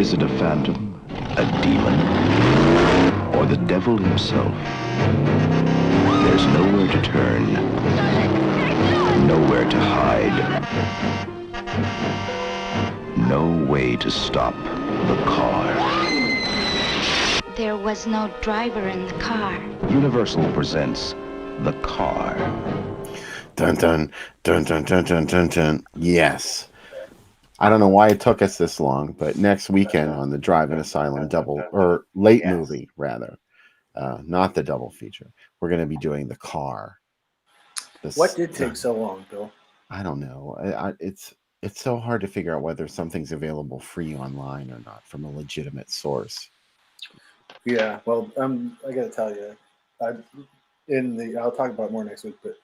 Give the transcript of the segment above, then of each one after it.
Is it a phantom, a demon, or the devil himself? There's nowhere to turn, nowhere to hide, no way to stop the car. There was no driver in the car. Universal presents The Car. Dun dun dun dun dun dun dun dun. Yes. I don't know why it took us this long, but next weekend on the Drive-In Asylum double or late movie rather, not the double feature, we're going to be doing The Car. What did take so long, Bill? I don't know. It's so hard to figure out whether something's available free online or not from a legitimate source. Yeah, well, I got to tell you, I'll talk about it more next week. But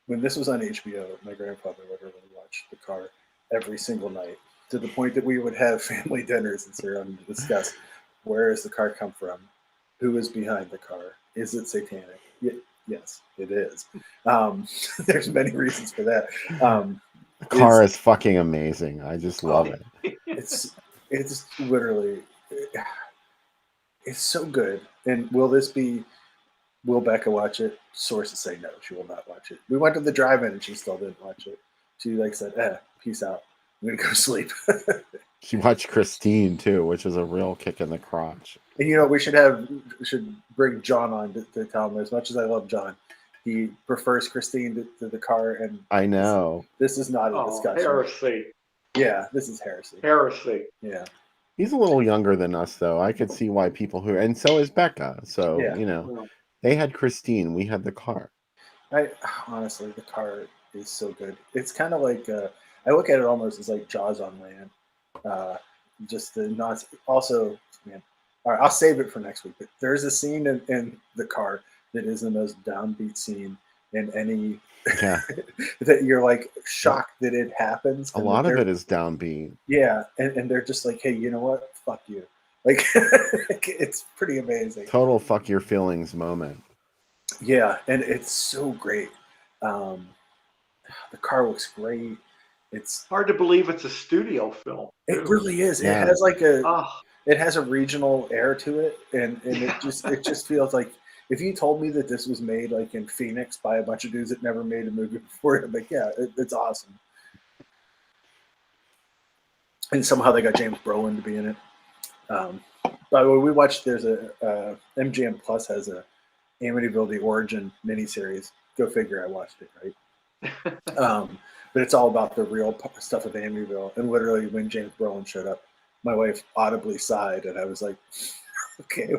when this was on HBO, my grandfather literally watched The Car every single night, to the point that we would have family dinners and sit around and discuss, where does the car come from? Who is behind the car? Is it satanic? Yes, it is. There's many reasons for that. The Car is fucking amazing. I just love it. It's literally, it's so good. And will Becca watch it? Sources say no, she will not watch it. We went to the drive-in and she still didn't watch it. She said, peace out. I'm gonna go sleep. She watched Christine too, which is a real kick in the crotch. And we should bring John on to tell him, as much as I love John, he prefers Christine to the Car, and I know this is not a discussion. Heresy. Yeah, this is heresy. Heresy. Yeah. He's a little younger than us, though. I could see why and so is Becca. So they had Christine, we had the Car. Honestly, the Car is so good. It's kind of like I look at it almost as like Jaws on land. Just the nonsense. Also, man. All right, I'll save it for next week. But there's a scene in the Car that is the most downbeat scene in any. Yeah. That you're like shocked that it happens. A lot of it is downbeat. Yeah, and they're just like, hey, you know what? Fuck you. Like, it's pretty amazing. Total fuck your feelings moment. Yeah, and it's so great. The Car looks great. It's hard to believe it's a studio film. It really is. Yeah. It has like it has a regional air to it, and it just feels like, if you told me that this was made like in Phoenix by a bunch of dudes that never made a movie before, I'm like, yeah, it's awesome. And somehow they got James Brolin to be in it. By the way, we watched. There's a MGM Plus has a Amityville: The Origin miniseries. Go figure. I watched it, right? But it's all about the real stuff of Amityville. And literally, when James Brolin showed up, my wife audibly sighed, and I was like, "Okay,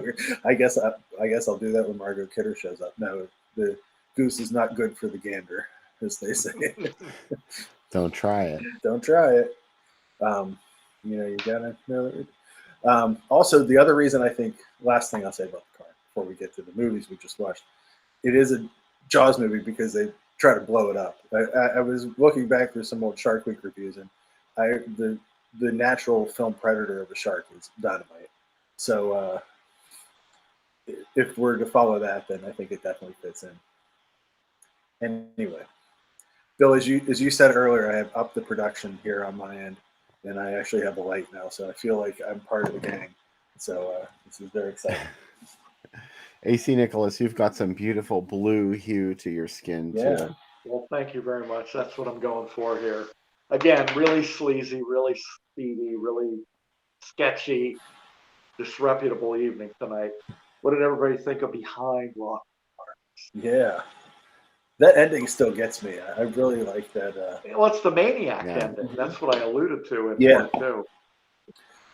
I guess I'll do that when Margot Kidder shows up." No, the goose is not good for the gander, as they say. Don't try it. Don't try it. You gotta know it. Also, the other reason I think, last thing I'll say about The Car before we get to the movies we just watched, it is a Jaws movie because they try to blow it up. I was looking back through some old Shark Week reviews, and the natural film predator of a shark is dynamite. So if we're to follow that, then I think it definitely fits in. Anyway, Bill, as you said earlier, I have upped the production here on my end, and I actually have a light now, so I feel like I'm part of the gang. So this is very exciting. AC Nicholas, you've got some beautiful blue hue to your skin too. Well, thank you very much. That's what I'm going for here. Again, really sleazy, really seedy, really sketchy, disreputable evening tonight. What did everybody think of Behind Locked Doors? Yeah. That ending still gets me. I really like that. Well, it's the Maniac ending. That's what I alluded to in part two.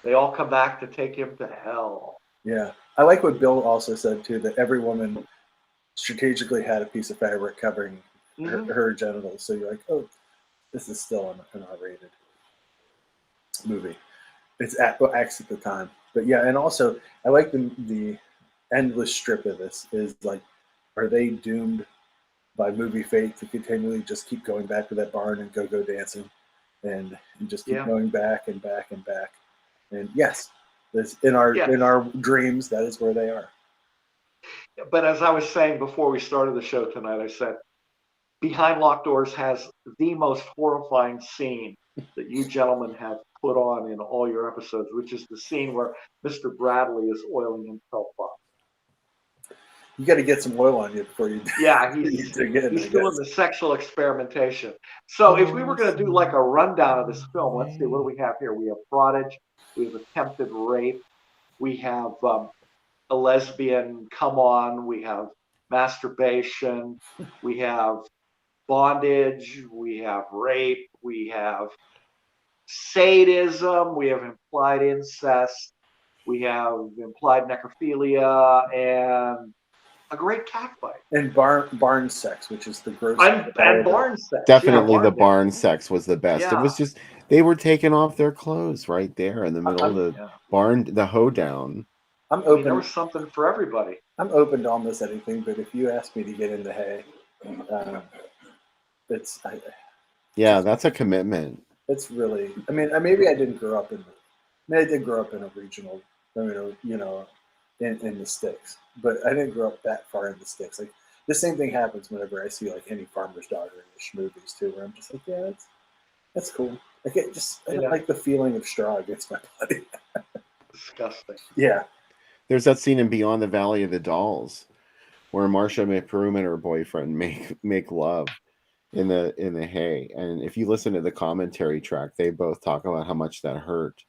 They all come back to take him to hell. Yeah. I like what Bill also said, too, that every woman strategically had a piece of fabric covering her genitals. So you're like, oh, this is still an R-rated movie. It's X at the time. But yeah, and also, I like the endless strip of this is like, are they doomed by movie fate to continually just keep going back to that barn and go dancing and just keep going back and back and back? And yes, in our dreams, that is where they are. But as I was saying before we started the show tonight, I said, Behind Locked Doors has the most horrifying scene that you gentlemen have put on in all your episodes, which is the scene where Mr. Bradley is oiling himself up. You got to get some oil on you before you. Yeah, you dig in, he's I doing guess. the sexual experimentation. So if we were going to do like a rundown of this film, let's see, what do we have here? We have fraudage, we have attempted rape, we have a lesbian come on, we have masturbation, we have bondage, we have rape, we have sadism, we have implied incest, we have implied necrophilia, and a great cat fight. And barn sex, which is the gross. And barn sex. Definitely yeah, the barn sex was the best. Yeah. It was just, they were taking off their clothes right there in the middle of the barn, the hoedown. I'm I mean, open. there was something for everybody. I'm open to almost anything, but if you ask me to get into hay, it's that's a commitment. It's really. I mean, maybe I didn't grow up in. I did grow up in a regional, in the sticks, but I didn't grow up that far in the sticks. Like the same thing happens whenever I see like any farmer's daughter-ish movies too, where I'm just like, yeah, that's cool. Like I don't like the feeling of straw against my body. Disgusting. Yeah. There's that scene in Beyond the Valley of the Dolls where Marsha McBroom and her boyfriend make love in the hay, and if you listen to the commentary track, they both talk about how much that hurt.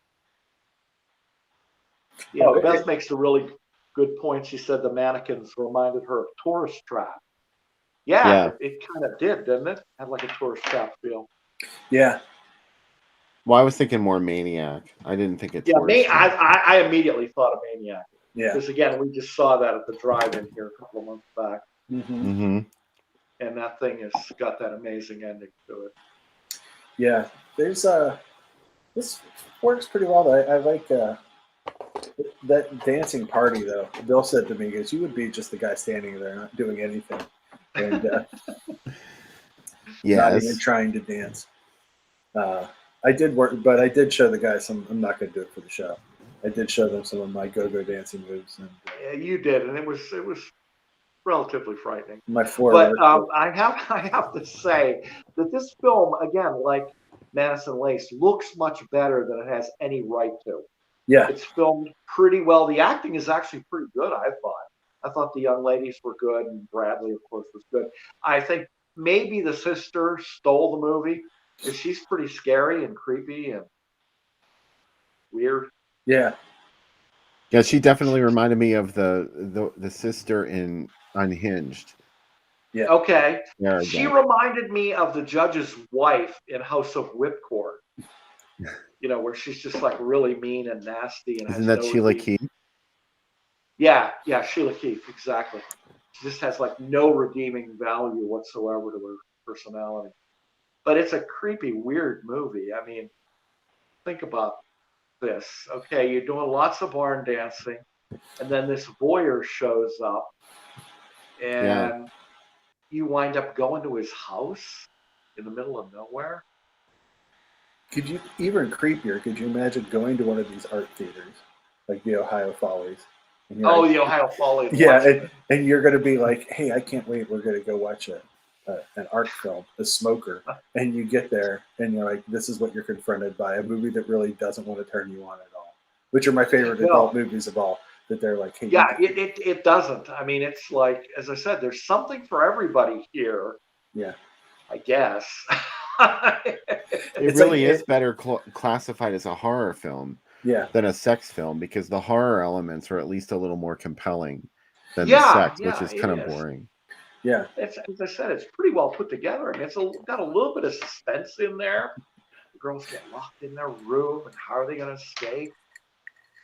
Yeah, Beth makes a really good point. She said the mannequins reminded her of tourist trap. Yeah. It kind of did, didn't it? Had like a tourist trap feel. Yeah. Well, I was thinking more Maniac. I didn't think it. Yeah, I immediately thought of Maniac. Yeah. Because again, we just saw that at the drive-in here a couple of months back. Mm-hmm. And that thing has got that amazing ending to it. Yeah, there's this works pretty well. I like that dancing party though. Bill said to me, "Because you would be just the guy standing there not doing anything, and not even trying to dance." I did work, but I did show the guys some. I'm not going to do it for the show. I did show them some of my go-go dancing moves, and yeah, you did, and it was relatively frightening. My floor. But I have to say that this film, again, like Madison Lace, looks much better than it has any right to. Yeah, it's filmed pretty well. The acting is actually pretty good, I thought. I thought the young ladies were good, and Bradley, of course, was good. I think maybe the sister stole the movie, because she's pretty scary and creepy and weird. Yeah. Yeah, she definitely reminded me of the sister in Unhinged. Yeah. Okay. She reminded me of the judge's wife in House of Whipcord. Where she's just like really mean and nasty. And isn't that Sheila Keith? Yeah, Sheila Keith, exactly. She just has like no redeeming value whatsoever to her personality. But it's a creepy, weird movie. I mean, think about this. Okay, you're doing lots of barn dancing, and then this voyeur shows up, and you wind up going to his house in the middle of nowhere. Could you, even creepier, could you imagine going to one of these art theaters, like the Ohio Follies? The Ohio Follies. Yeah, and you're going to be like, hey, I can't wait. We're going to go watch an art film, A Smoker. And you get there, and you're like, this is what you're confronted by, a movie that really doesn't want to turn you on at all, which are my favorite adult movies of all, that they're like, hey. Yeah, it doesn't. I mean, it's like, as I said, there's something for everybody here. Yeah. I guess. It really is better classified as a horror film than a sex film, because the horror elements are at least a little more compelling than the sex, which is kind of boring. Yeah. As I said, it's pretty well put together. I mean, it's got a little bit of suspense in there. The girls get locked in their room, and how are they going to escape?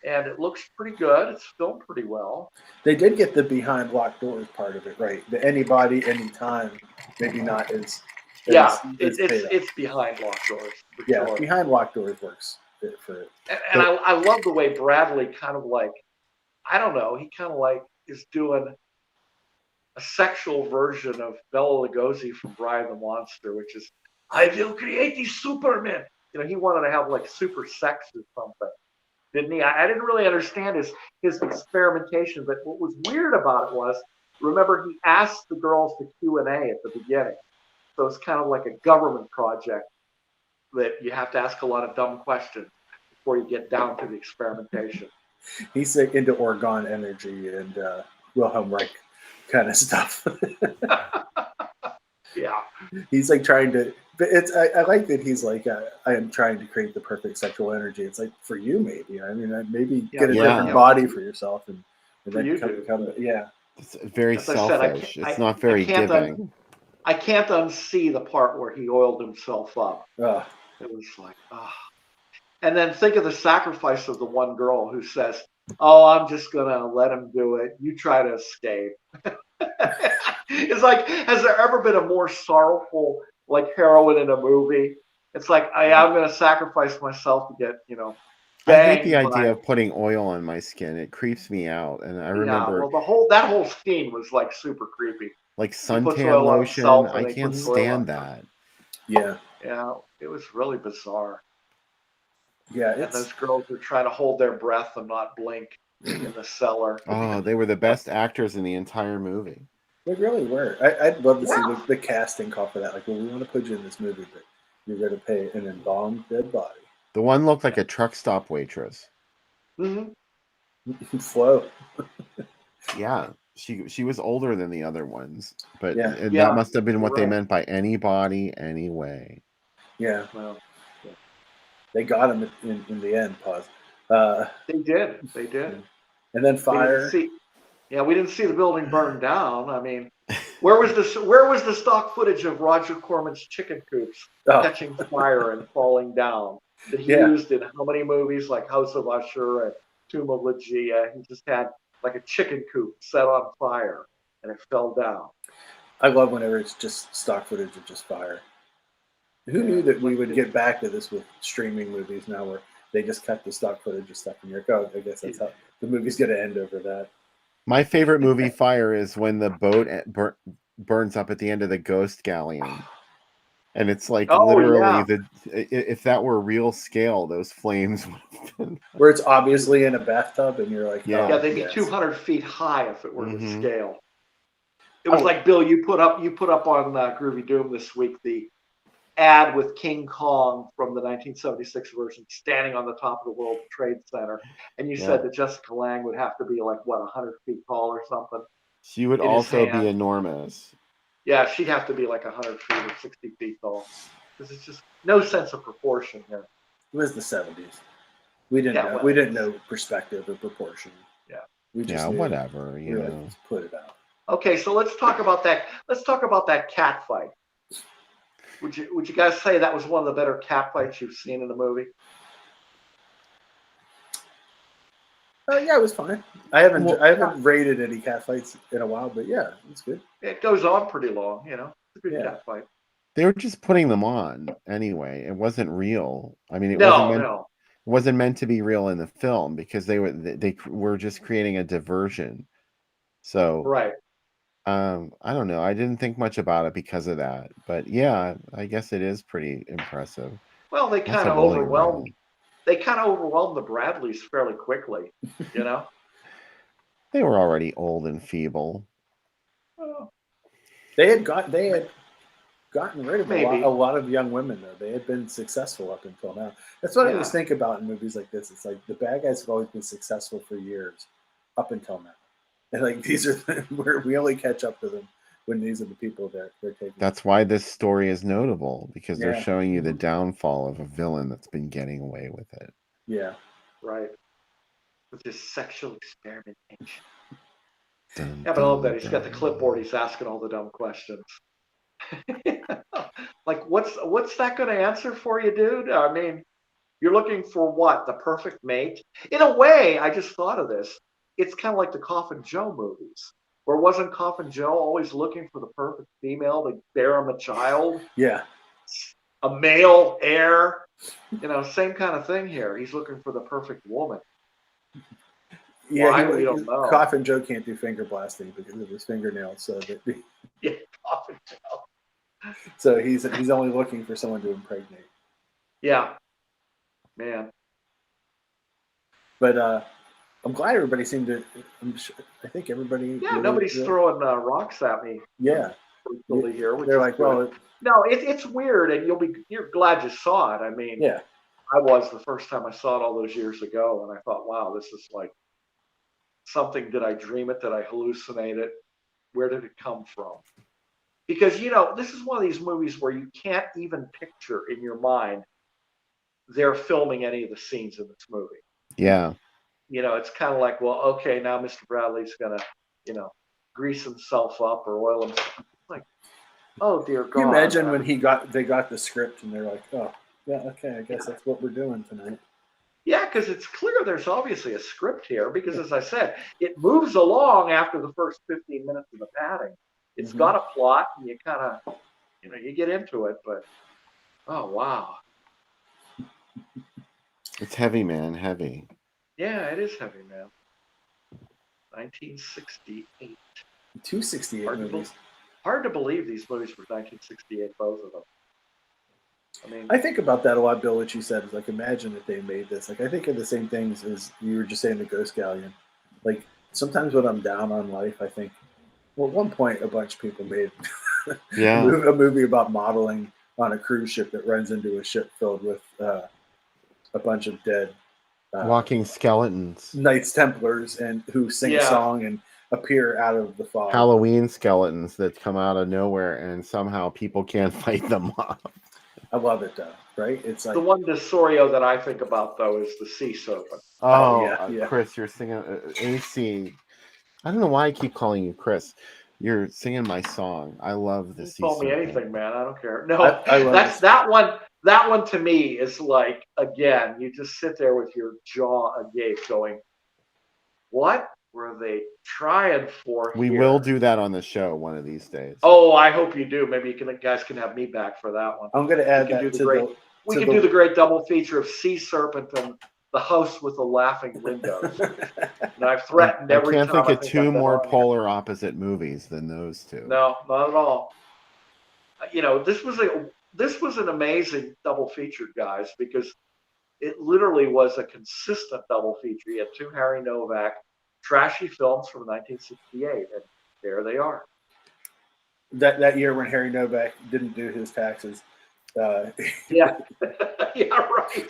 And it looks pretty good. It's filmed pretty well. They did get the behind locked doors part of it right. The anybody, anytime, maybe not as. It's behind locked doors. Yeah, sure. Behind locked doors works for it. And I love the way Bradley kind of like, I don't know, he kind of like is doing a sexual version of Bela Lugosi from Bride of the Monster, which is, I will create these Supermen. He wanted to have like super sex or something, didn't he? I didn't really understand his experimentation, but what was weird about it was, remember, he asked the girls to Q&A at the beginning. So it's kind of like a government project that you have to ask a lot of dumb questions. before you get down to the experimentation. He's like into Orgone energy and Wilhelm Reich kind of stuff. Yeah. He's like trying to, but I like that he's like, I am trying to create the perfect sexual energy. It's like for you, maybe. I mean, maybe get a different body for yourself and then come, yeah. It's very As I said, selfish. It's not very giving. I can't unsee the part where he oiled himself up. Ugh. It was like, And then think of the sacrifice of the one girl who says, "Oh, I'm just gonna let him do it. You try to escape." It's like, has there ever been a more sorrowful like heroine in a movie? It's like I'm gonna sacrifice myself to get, I hate the idea of putting oil on my skin. It creeps me out, and I remember. Well, that whole scene was like super creepy. Like suntan lotion, I can't stand that. Yeah. Yeah, it was really bizarre. Yeah, and those girls were trying to hold their breath and not blink in the cellar. Oh, they were the best actors in the entire movie. They really were. I'd love to see the casting call for that. Like, well, we want to put you in this movie, but you're going to pay an embalmed dead body. The one looked like a truck stop waitress. Mm-hmm. Flo. Yeah, she was older than the other ones, but and that must have been what they meant by anybody, anyway. Yeah. Well, they got him in the end. Pause. They did. They did. And then fire. We didn't see the building burn down. I mean, where was the stock footage of Roger Corman's chicken coops catching fire and falling down that he used in how many movies like House of Usher and Tomb of Ligeia? He just had like a chicken coop set on fire and it fell down. I love whenever it's just stock footage of just fire. Who knew that we would get back to this with streaming movies now where they just cut the stock footage of stuff and you're like, oh, I guess that's how the movie's going to end over that. My favorite movie fire is when the boat burns up at the end of the Ghost Galleon. And it's like literally if that were real scale, those flames would have been. Where it's obviously in a bathtub and you're like, they'd be 200 feet high if it were to scale. It was like, Bill, you put up on Groovy Doom this week the ad with King Kong from the 1976 version standing on the top of the World Trade Center, and you said that Jessica Lange would have to be like 100 feet tall or something. She would also be enormous. Yeah, she'd have to be like 100 feet or 60 feet tall because it's just no sense of proportion here. It was the 70s. We didn't know perspective or proportion. Yeah. We just whatever. You know, put it out. Okay, so let's talk about that. Let's talk about that cat fight. Would you guys say that was one of the better cat fights you've seen in the movie? Yeah, it was fine. I haven't rated any cat fights in a while, but yeah, it's good. It goes on pretty long, It's a good cat fight. They were just putting them on anyway. It wasn't real. I mean, it wasn't meant to be real in the film because they were just creating a diversion. So right. I don't know. I didn't think much about it because of that, but yeah, I guess it is pretty impressive. Well, they kind of overwhelmed the Bradleys fairly quickly, They were already old and feeble. Well, they had gotten rid of a lot of young women though. They had been successful up until now. That's what I always think about in movies like this. It's like the bad guys have always been successful for years up until now. And like these are where we only catch up to them when these are the people that they're taking. That's why this story is notable because they're showing you the downfall of a villain that's been getting away with it. Yeah, right. With this sexual experimentation. But I love that he's got the clipboard. He's asking all the dumb questions. Like, what's that going to answer for you, dude? I mean, you're looking for what? The perfect mate? In a way, I just thought of this. It's kind of like the Coffin Joe movies, where wasn't Coffin Joe always looking for the perfect female to bear him a child? Yeah. A male heir? Same kind of thing here. He's looking for the perfect woman. Yeah, we don't know. Coffin Joe can't do finger blasting because of his fingernails. So Coffin Joe. So he's only looking for someone to impregnate. Yeah. Man. But I'm glad everybody seemed to. I think everybody. Yeah, nobody's throwing rocks at me. Yeah. Here, they're like, well, no, it's weird, and you're glad you saw it. I mean, I was the first time I saw it all those years ago, and I thought, wow, this is like something. Did I dream it? Did I hallucinate it? Where did it come from? Because, this is one of these movies where you can't even picture in your mind they're filming any of the scenes in this movie. Yeah. It's kind of like, well, okay, now Mr. Bradley's gonna, grease himself up or oil himself. It's like, oh dear God! Can you imagine when they got the script and they're like, oh, yeah, okay, I guess that's what we're doing tonight. Yeah, because it's clear there's obviously a script here. Because as I said, it moves along after the first 15 minutes of the padding. It's got a plot, and you kind of, you get into it. But oh wow, It's heavy, man. Heavy. yeah, it is heavy, man. 1968. 268 movies. Hard to believe these movies were 1968, both of them. I mean, I think about that a lot, Bill. What you said is like, imagine if they made this. Like, I think of the same things as you were just saying, the Ghost Galleon. Like, sometimes when I'm down on life, I think, well, at one point, a bunch of people made Yeah. a movie about modeling on a cruise ship that runs into a ship filled with a bunch of dead Walking skeletons. Knights Templars and who sing a song and appear out of the fog. Halloween skeletons that come out of nowhere, and somehow people can't fight them off. I love it, though. Right? It's like the one Desorio that I think about though is the sea serpent. Oh, Chris, you're singing AC. I don't know why I keep calling you Chris. You're singing my song. I love the sea Call me serpent. anything, man. I don't care. No, I love that's this. that one. That one to me is like, again, you just sit there with your jaw agape, going, "What were they trying for?" We here? will do that on the show one of these days. Oh, I hope you do. Maybe you guys can have me back for that one. I'm going to add We can that do to the great. the. We to can do the great double feature of Sea Serpent and The House with the Laughing Windows. And I've threatened I every can't time think of I've two been more on here. polar opposite movies than those two. No, not at all. This was an amazing double feature, guys, because it literally was a consistent double feature. You had two Harry Novak trashy films from 1968, and there they are. That year when Harry Novak didn't do his taxes, Yeah, yeah,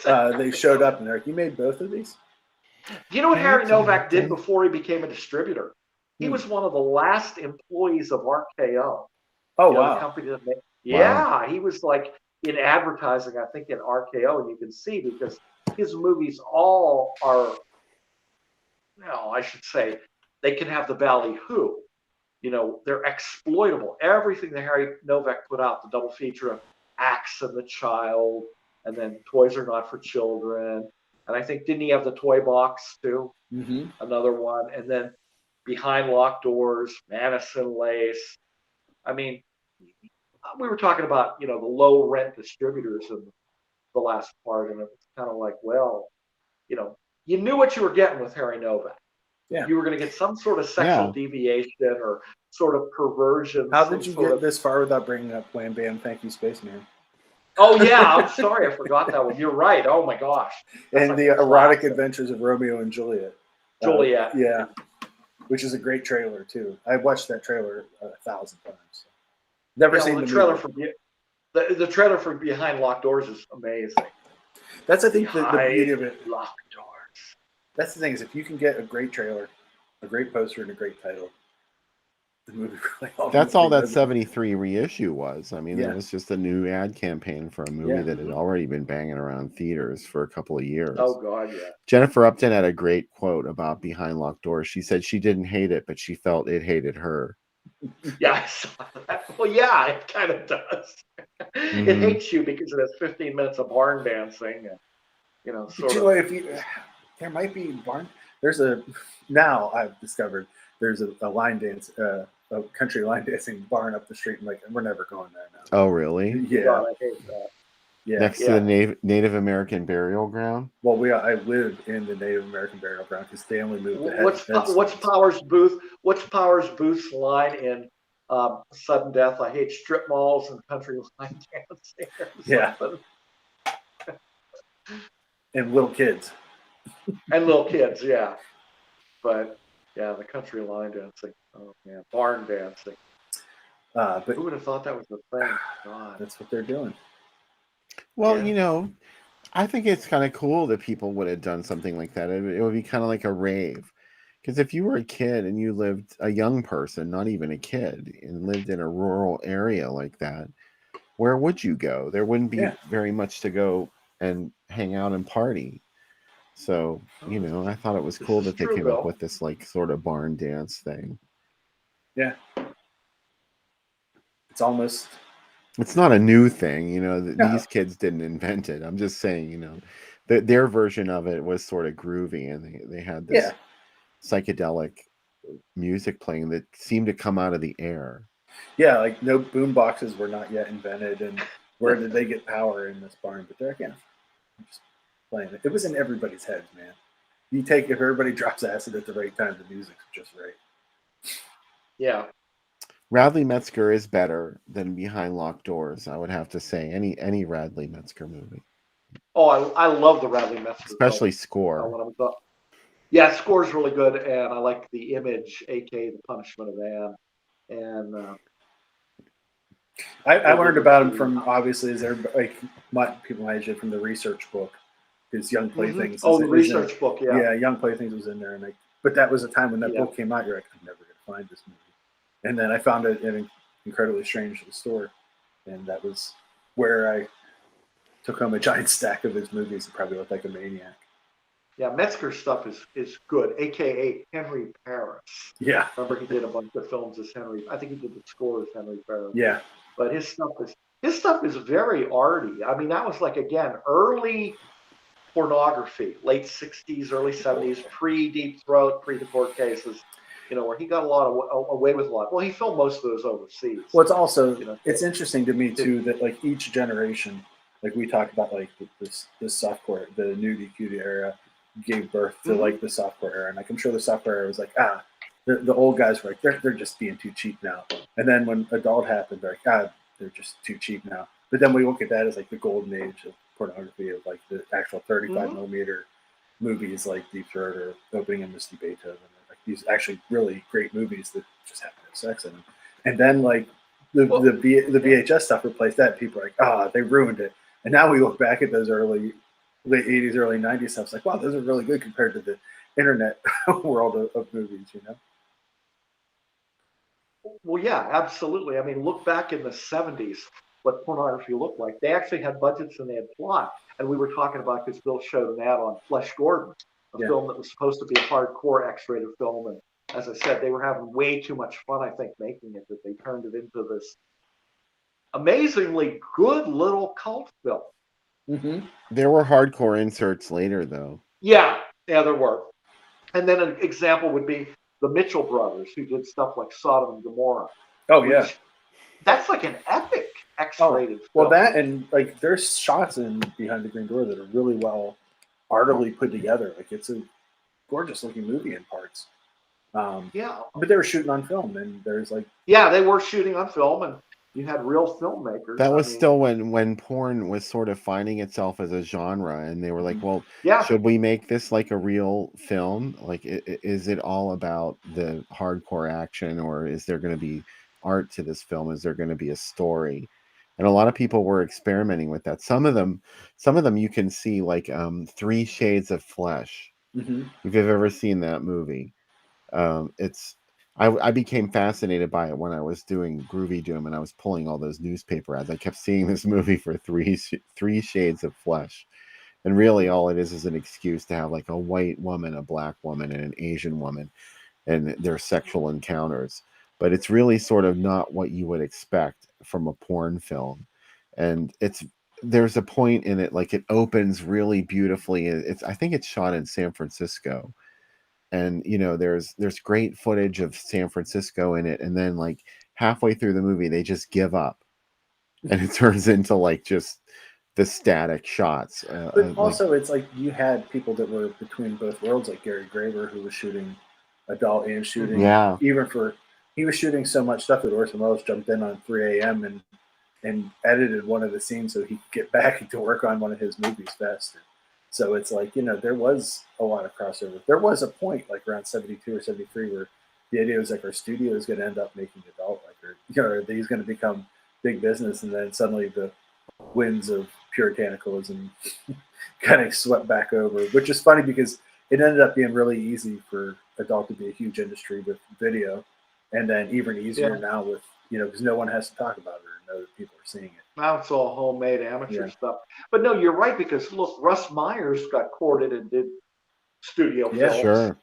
right. they showed up and they're like, "You made both of these?" Do you know what Harry Novak did before he became a distributor? He was one of the last employees of RKO. Oh, The wow. company that made, yeah, he was like in advertising, I think, in RKO, and you can see because his movies all are, I should say, they can have the ballyhoo. They're exploitable. Everything that Harry Novak put out, the double feature of Axe and the Child, and then Toys Are Not for Children, and I think, didn't he have the Toy Box too? Mm-hmm. Another one, and then Behind Locked Doors, Madison Lace. I mean, we were talking about, the low rent distributors in the last part, and it was kind of like, well, you knew what you were getting with Harry Novak. Yeah. You were going to get some sort of sexual deviation or sort of perversion. How did you get this far without bringing up Wham Bam Thank You Spaceman? Oh, yeah. I'm sorry. I forgot that one. You're right. Oh, my gosh. That's and the erotic adventures of Romeo and Juliet. Juliet. Yeah. Which is a great trailer, too. I watched that trailer 1,000 times. Never seen the trailer movie. The trailer for Behind Locked Doors is amazing. That's, I think, the beauty of it. Locked Doors. That's the thing, is if you can get a great trailer, a great poster, and a great title, the movie really. That's all that 73 reissue was. I mean, Yeah. it was just a new ad campaign for a movie that had already been banging around theaters for a couple of years. Oh, God, yeah. Jennifer Upton had a great quote about Behind Locked Doors. She said she didn't hate it, but she felt it hated her. Yeah, I saw that. Well, yeah, it kind of does. It hates you because it has 15 minutes of barn dancing, and sort of. If you, there might be barn. Now I've discovered there's a line dance, a country line dancing barn up the street. And we're never going there now. Oh, really? Yeah. God, I hate that. Yeah. Next to the Native American burial ground. Well, I live in the Native American burial ground because they only moved ahead. What's Powers Booth's line in Sudden Death? I hate strip malls and country line dancing. Yeah. And little kids. And little kids, yeah. But yeah, the country line dancing. Oh man, barn dancing. But who would have thought that was the thing? God, that's what they're doing. Well, I think it's kind of cool that people would have done something like that. It would be kind of like a rave. Because if you were a kid and you lived a young person, not even a kid, and lived in a rural area like that, where would you go? There wouldn't be Yeah, very much to go and hang out and party. So, I thought it was This cool is that they true, came up Bill. with this like sort of barn dance thing. yeah. It's almost It's not a new thing, no. these kids didn't invent it. I'm just saying, that their version of it was sort of groovy, and they had Yeah, this psychedelic music playing that seemed to come out of the air. yeah. Like no boom boxes were not yet invented, and where did they get power in this barn? But they're again just playing it. It was in everybody's heads, man. You take if everybody drops acid at the right time, the music's just right. Yeah. Radley Metzger is better than Behind Locked Doors, I would have to say. Any Radley Metzger movie, Oh, I love the Radley Metzger film. especially score. When I was up. Yeah, score's really good, and I like the image, aka the Punishment of Anne, and I they learned did about him the. from obviously as everybody, like people my age did, from the research book. His Young Mhm. Playthings Oh, the is in. research book. Yeah, Yeah, Young Playthings was in there, and but that was a time when that yeah. book came out. You're like, I'm never gonna find this movie, and then I found it in an incredibly strange little store, and that was where I took home a giant stack of his movies and probably looked like a maniac. Yeah, Metzger stuff is good, aka Henry Paris. Yeah, Remember, he did a bunch of films as Henry. I think he did the score as Henry Paris. yeah, But his stuff is very arty. I mean, that was like again early pornography, late '60s, early '70s, pre Deep Throat, pre the court cases. Where he got a lot of away with a lot. Well, he filmed most of those overseas. Well, it's also So it's interesting to me too that like each generation, like we talked about, like this softcore, the nudie cutie era, gave birth to Mhm. like the softcore era, and like I'm sure the softcore era was like the old guys were like they're just being too cheap now, and then when adult happened, they're like they're just too cheap now. But then we look at that as like the golden age of pornography of like the actual 35 Mhm. millimeter movies like Deep Throat or Opening and Misty Beethoven, like these actually really great movies that just happen to have sex in them. And then like Well, the yeah. VHS stuff replaced that. People are like, they ruined it. And now we look back at those late '80s, early '90s stuff. It's like, wow, those are really good compared to the internet world of movies. Well, yeah, absolutely. I mean, look back in the '70s, what pornography looked like. They actually had budgets and they had plot. And we were talking about because Bill showed an ad on Flesh Gordon, a Yeah. film that was supposed to be a hardcore X-rated film. And as I said, they were having way too much fun, I think, making it, that they turned it into this amazingly good little cult film. Mm-hmm. There were hardcore inserts later, though. Yeah, there were. And then an example would be the Mitchell brothers, who did stuff like Sodom and Gomorrah, Oh yeah. which that's like an epic Oh X-rated well, film. that and like there's shots in Behind the Green Door that are really well artily put together. Like it's a gorgeous looking movie in parts. Yeah, But they were shooting on film, and there's like, yeah, they were shooting on film, and you had real filmmakers. That I was mean, still when porn was sort of finding itself as a genre, and they were like, well, yeah, should we make this like a real film? Like, is it all about the hardcore action, or is there going to be art to this film? Is there going to be a story? And a lot of people were experimenting with that. Some of them you can see, like 3 Shades of Flesh. mm-hmm. If you've ever seen that movie, it's I became fascinated by it when I was doing Groovy Doom, and I was pulling all those newspaper ads. I kept seeing this movie for 3 Shades of Flesh, and really all it is an excuse to have like a white woman, a black woman, and an Asian woman, and their sexual encounters. But it's really sort of not what you would expect from a porn film, and there's a point in it, like it opens really beautifully. I think it's shot in San Francisco, and there's great footage of San Francisco in it, and then like halfway through the movie they just give up, and it turns into like just the static shots, But like also it's like you had people that were between both worlds, like Gary Graver, who was shooting adult and shooting yeah, even for he was shooting so much stuff that Orson Welles jumped in on 3 a.m. and edited one of the scenes so he could get back to work on one of his movies faster. So it's like, there was a lot of crossover. There was a point like around 72 or 73 where the idea was like our studio is going to end up making adult, like, or he's going to become big business. And then suddenly the winds of puritanicalism kind of swept back over, which is funny because it ended up being really easy for adult to be a huge industry with video, and then even easier now with because no one has to talk about it or know that people are seeing it. Now it's all homemade amateur stuff. But no, you're right, because look, Russ Myers got courted and did studio films. Sure.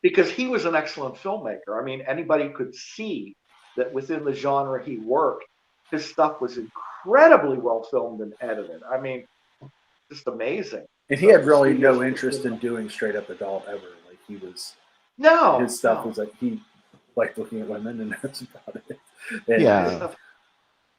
Because he was an excellent filmmaker. I mean, anybody could see that within the genre he worked, his stuff was incredibly well filmed and edited. I mean, just amazing. And he had really no interest in doing straight up adult ever. Like he was, his stuff was like he liked looking at women, and that's about it. And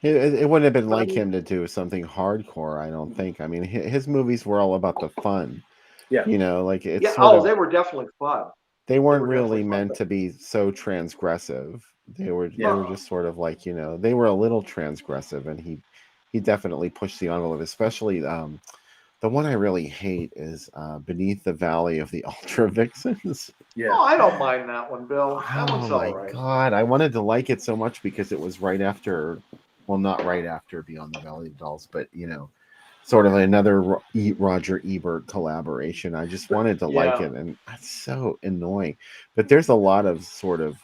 it wouldn't have been like him to do something hardcore. I don't think. I mean, his movies were all about the fun. Yeah, like it's. They were definitely fun. They weren't really meant to be so transgressive. They were just sort of like they were a little transgressive, and he definitely pushed the envelope. Especially the one I really hate is Beneath the Valley of the Ultra Vixens. Yeah. Oh, I don't mind that one, Bill. That one's all right. Oh my God, I wanted to like it so much because it was right after, well, not right after Beyond the Valley of Dolls, but sort of another Roger Ebert collaboration. I just wanted to like it, and that's so annoying. But there's a lot of sort of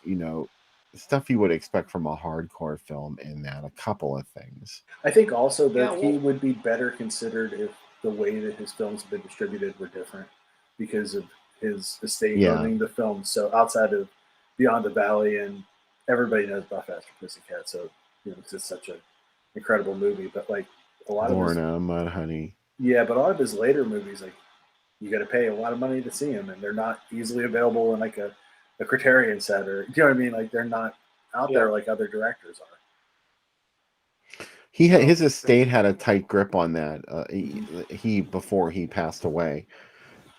stuff you would expect from a hardcore film in that. A couple of things. I think also that he would be better considered if the way that his films have been distributed were different because of his estate owning the film. So outside of Beyond the Valley, and everybody knows Buff After Pussycat, so it's just such an incredible movie. But like a lot Lorna, Mudhoney. Yeah, but a lot of his later movies, like you got to pay a lot of money to see them, and they're not easily available in like a Criterion set, or you know what I mean? Like they're not out there like other directors are. His estate had a tight grip on that. He before he passed away,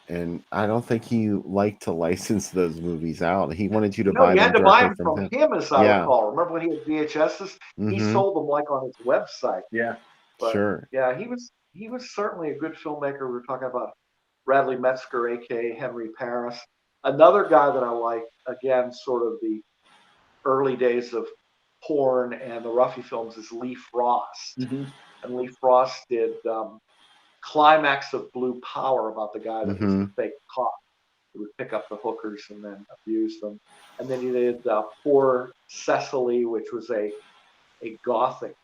and I don't think he liked to license those movies out. He wanted you to buy them. You had to buy them from him, as I recall. Remember when he had VHSs? Mm-hmm. He sold them like on his website. Yeah, but, sure. Yeah, he was certainly a good filmmaker. We were talking about Bradley Metzger, aka Henry Paris. Another guy that I like, again, sort of the early days of porn and the Ruffy films, is Lee Frost. Mm-hmm. And Lee Frost did Climax of Blue Power, about the guy that was the fake cop who would pick up the hookers and then abuse them. And then he did Poor Cecily, which was a gothic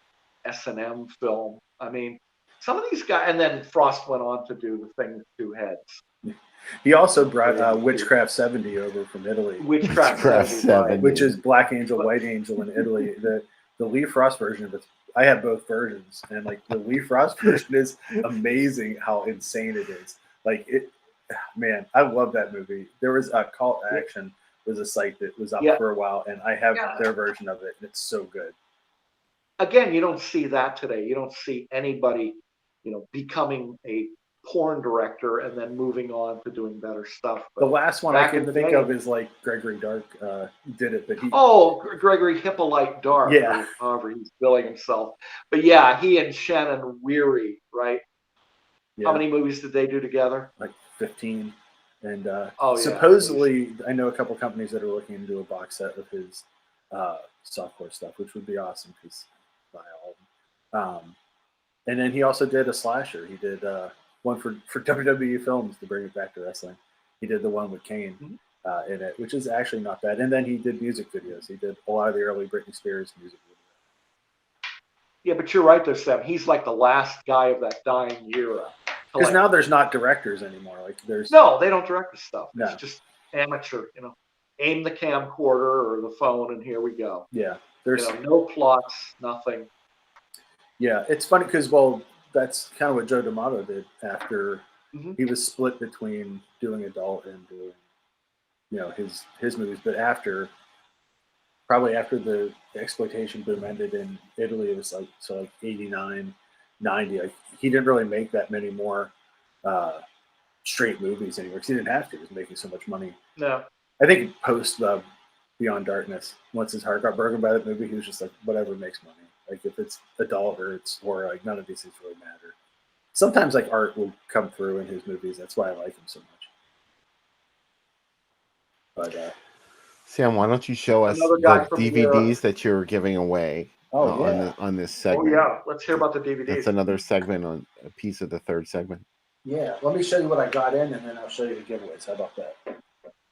S&M film. I mean, some of these guys, and then Frost went on to do The Thing with Two Heads. He also brought Witchcraft 70 over from Italy. Witchcraft 70, which is Black Angel, White Angel in Italy. The Lee Frost version of it, I have both versions, and like the Lee Frost version is amazing how insane it is. Like it, man, I love that movie. There was a Call to Action, was a site that was up for a while, and I have their version of it, and it's so good. Again, you don't see that today. You don't see anybody, becoming a porn director and then moving on to doing better stuff. But the last one I can think of is like Gregory Dark did it, but he Gregory Hippolyte Dark, however he's billing himself. But yeah, he and Shannon Weary, right? Yeah. How many movies did they do together? Like 15. And supposedly, I know a couple companies that are looking to do a box set of his softcore stuff, which would be awesome because buy all of them. And then he also did a slasher. He did one for WWE Films, to bring it back to wrestling. He did the one with Kane in it, which is actually not bad. And then he did music videos. He did a lot of the early Britney Spears music videos. Yeah, but you're right there, Sam. He's like the last guy of that dying era. Because now there's not directors anymore. Like there's they don't direct the stuff. No. It's just amateur. Aim the camcorder or the phone, and here we go. Yeah, there's no plots, nothing. Yeah, it's funny because that's kind of what Joe D'Amato did after he was split between doing adult and doing, his movies. But probably after the exploitation boom ended in Italy, it was like 89, 90. Like, he didn't really make that many more straight movies anymore because he didn't have to. He was making so much money. No, I think post Beyond Darkness, once his heart got broken by that movie, he was just like, whatever makes money. Like if it's adult or it's horror, like none of these things really matter. Sometimes like art will come through in his movies. That's why I like him so much. But Sam, why don't you show us the DVDs that you're giving away? Oh yeah. on this Oh segment. yeah, let's hear about the DVDs. That's another segment on a piece of the third segment. Yeah. Let me show you what I got in, and then I'll show you the giveaways. How about that?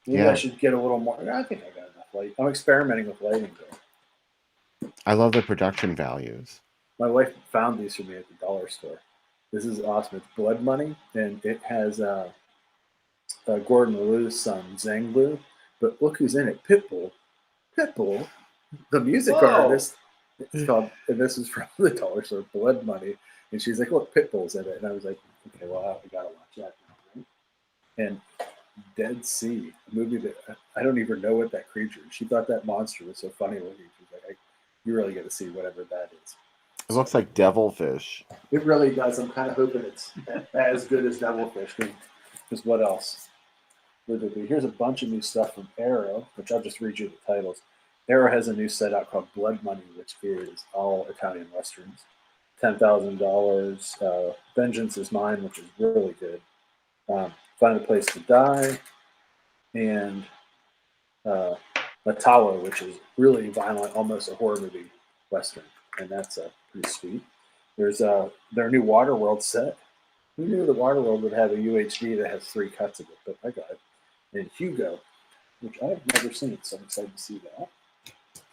Maybe Yeah. I should get a little more. I think I got enough light. I'm experimenting with lighting though. I love the production values. My wife found these for me at the dollar store. This is awesome. It's Blood Money, and it has Gordon Liu's son, Zhang Liu. But look who's in it. Pitbull. Pitbull, the music Whoa. artist. It's called, and this is from the dollar store, Blood Money. And she's like, look, Pitbull's in it. And I was like, okay, well, we got to watch that now, right? And Dead Sea, a movie that I don't even know what that creature is. She thought that monster was so funny looking. She's like, you really got to see whatever that is. It looks like devilfish. It really does. I'm kind of hoping it's as good as Devilfish. Because what else would there be? Here's a bunch of new stuff from Arrow, which I'll just read you the titles. Arrow has a new set out called Blood Money, which is all Italian westerns. $10,000. Vengeance is Mine, which is really good. Find a Place to Die, and Matalo, which is really violent, almost a horror movie western, and that's pretty sweet. There's their new Waterworld set. Who knew that Waterworld would have a UHD that has 3 cuts of it? But I got it. And Hugo, which I've never seen, so I'm excited to see that.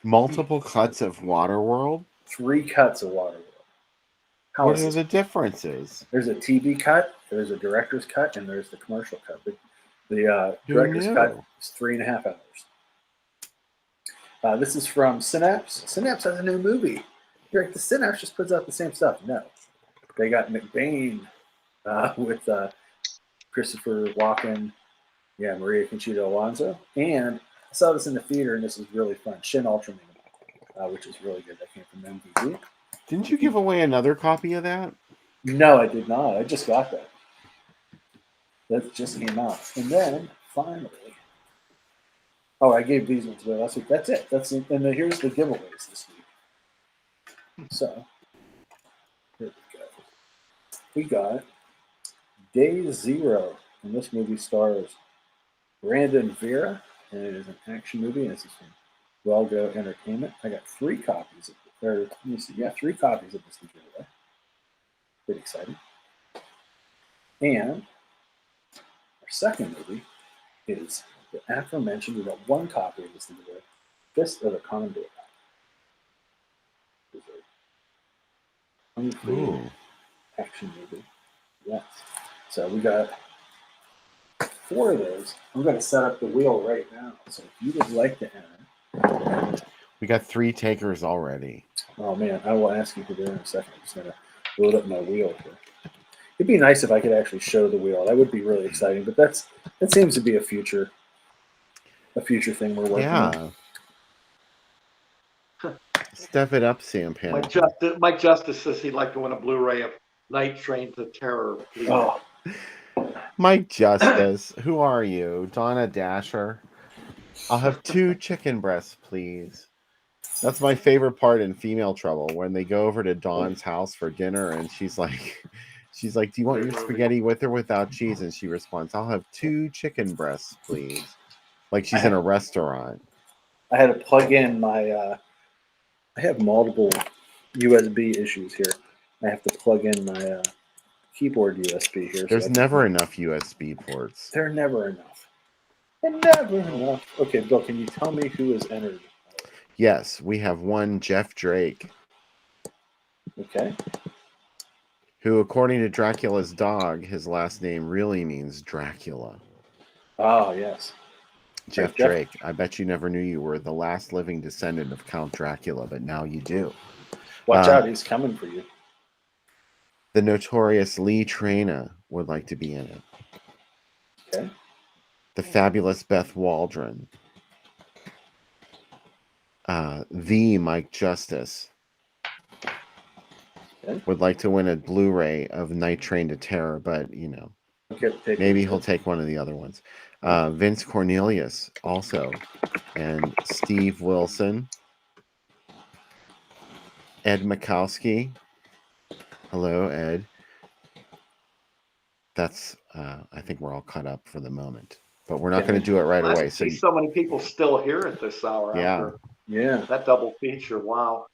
Multiple cuts of Waterworld? 3 cuts of Waterworld. What are the differences? There's a TV cut, there's a director's cut, and there's the commercial cut. The director's cut is 3.5 hours. This is from Synapse. Synapse has a new movie. You're like, the Synapse just puts out the same stuff. No. They got McBain with Christopher Walken, Maria Conchita Alonso. And I saw this in the theater, and this is really fun. Shin Ultraman, which is really good. That came from MVD. Didn't you give away another copy of that? No, I did not. I just got that. That just came out. And then, finally, I gave these ones away last week. That's it. And then here's the giveaways this week. So, here we go. We got Day Zero, and this movie stars Brandon Vera, and it is an action movie, and this is from Well Go Entertainment. I got 3 copies of it. Let me see. Yeah, 3 copies of this to give away. Pretty exciting. And our second movie is the aforementioned. We got 1 copy of this to give away. Fist of the Condor. Kung Fu action movie. Yes. So we got 4 of those. I'm going to set up the wheel right now. So if you would like to enter. We got 3 takers already. Oh man, I will ask you to do it in a second. I'm just going to load up my wheel here. It'd be nice if I could actually show the wheel. That would be really exciting. But that seems to be a future thing we're working on. Step it up, Sam Pan. Mike Justice says he'd like to win a Blu-ray of Night Train to Terror. Oh. Mike Justice, who are you? Donna Dasher? I'll have 2 chicken breasts, please. That's my favorite part in Female Trouble, when they go over to Dawn's house for dinner, and she's like, do you want your spaghetti with or without cheese? And she responds, I'll have 2 chicken breasts, please. Like she's in a restaurant. I had to plug in my, I have multiple USB issues here. I have to plug in my keyboard USB here. There's never enough USB ports. They're never enough. They're never enough. Okay, Bill, can you tell me who has entered? Yes, we have one Jeff Drake. Okay. Who, according to Dracula's dog, his last name really means Dracula. Oh, yes. Jeff Drake. I bet you never knew you were the last living descendant of Count Dracula, but now you do. Watch out, he's coming for you. The notorious Lee Traina would like to be in it. Okay. The fabulous Beth Waldron. The Mike Justice would like to win a Blu-ray of Night Train to Terror, but maybe he'll take one of the other ones. Vince Cornelius also, and Steve Wilson, Ed Mikowski. Hello, Ed. That's I think we're all caught up for the moment, but we're not going to do it right away. So many people still here at this hour. Yeah. After that double feature. Wow.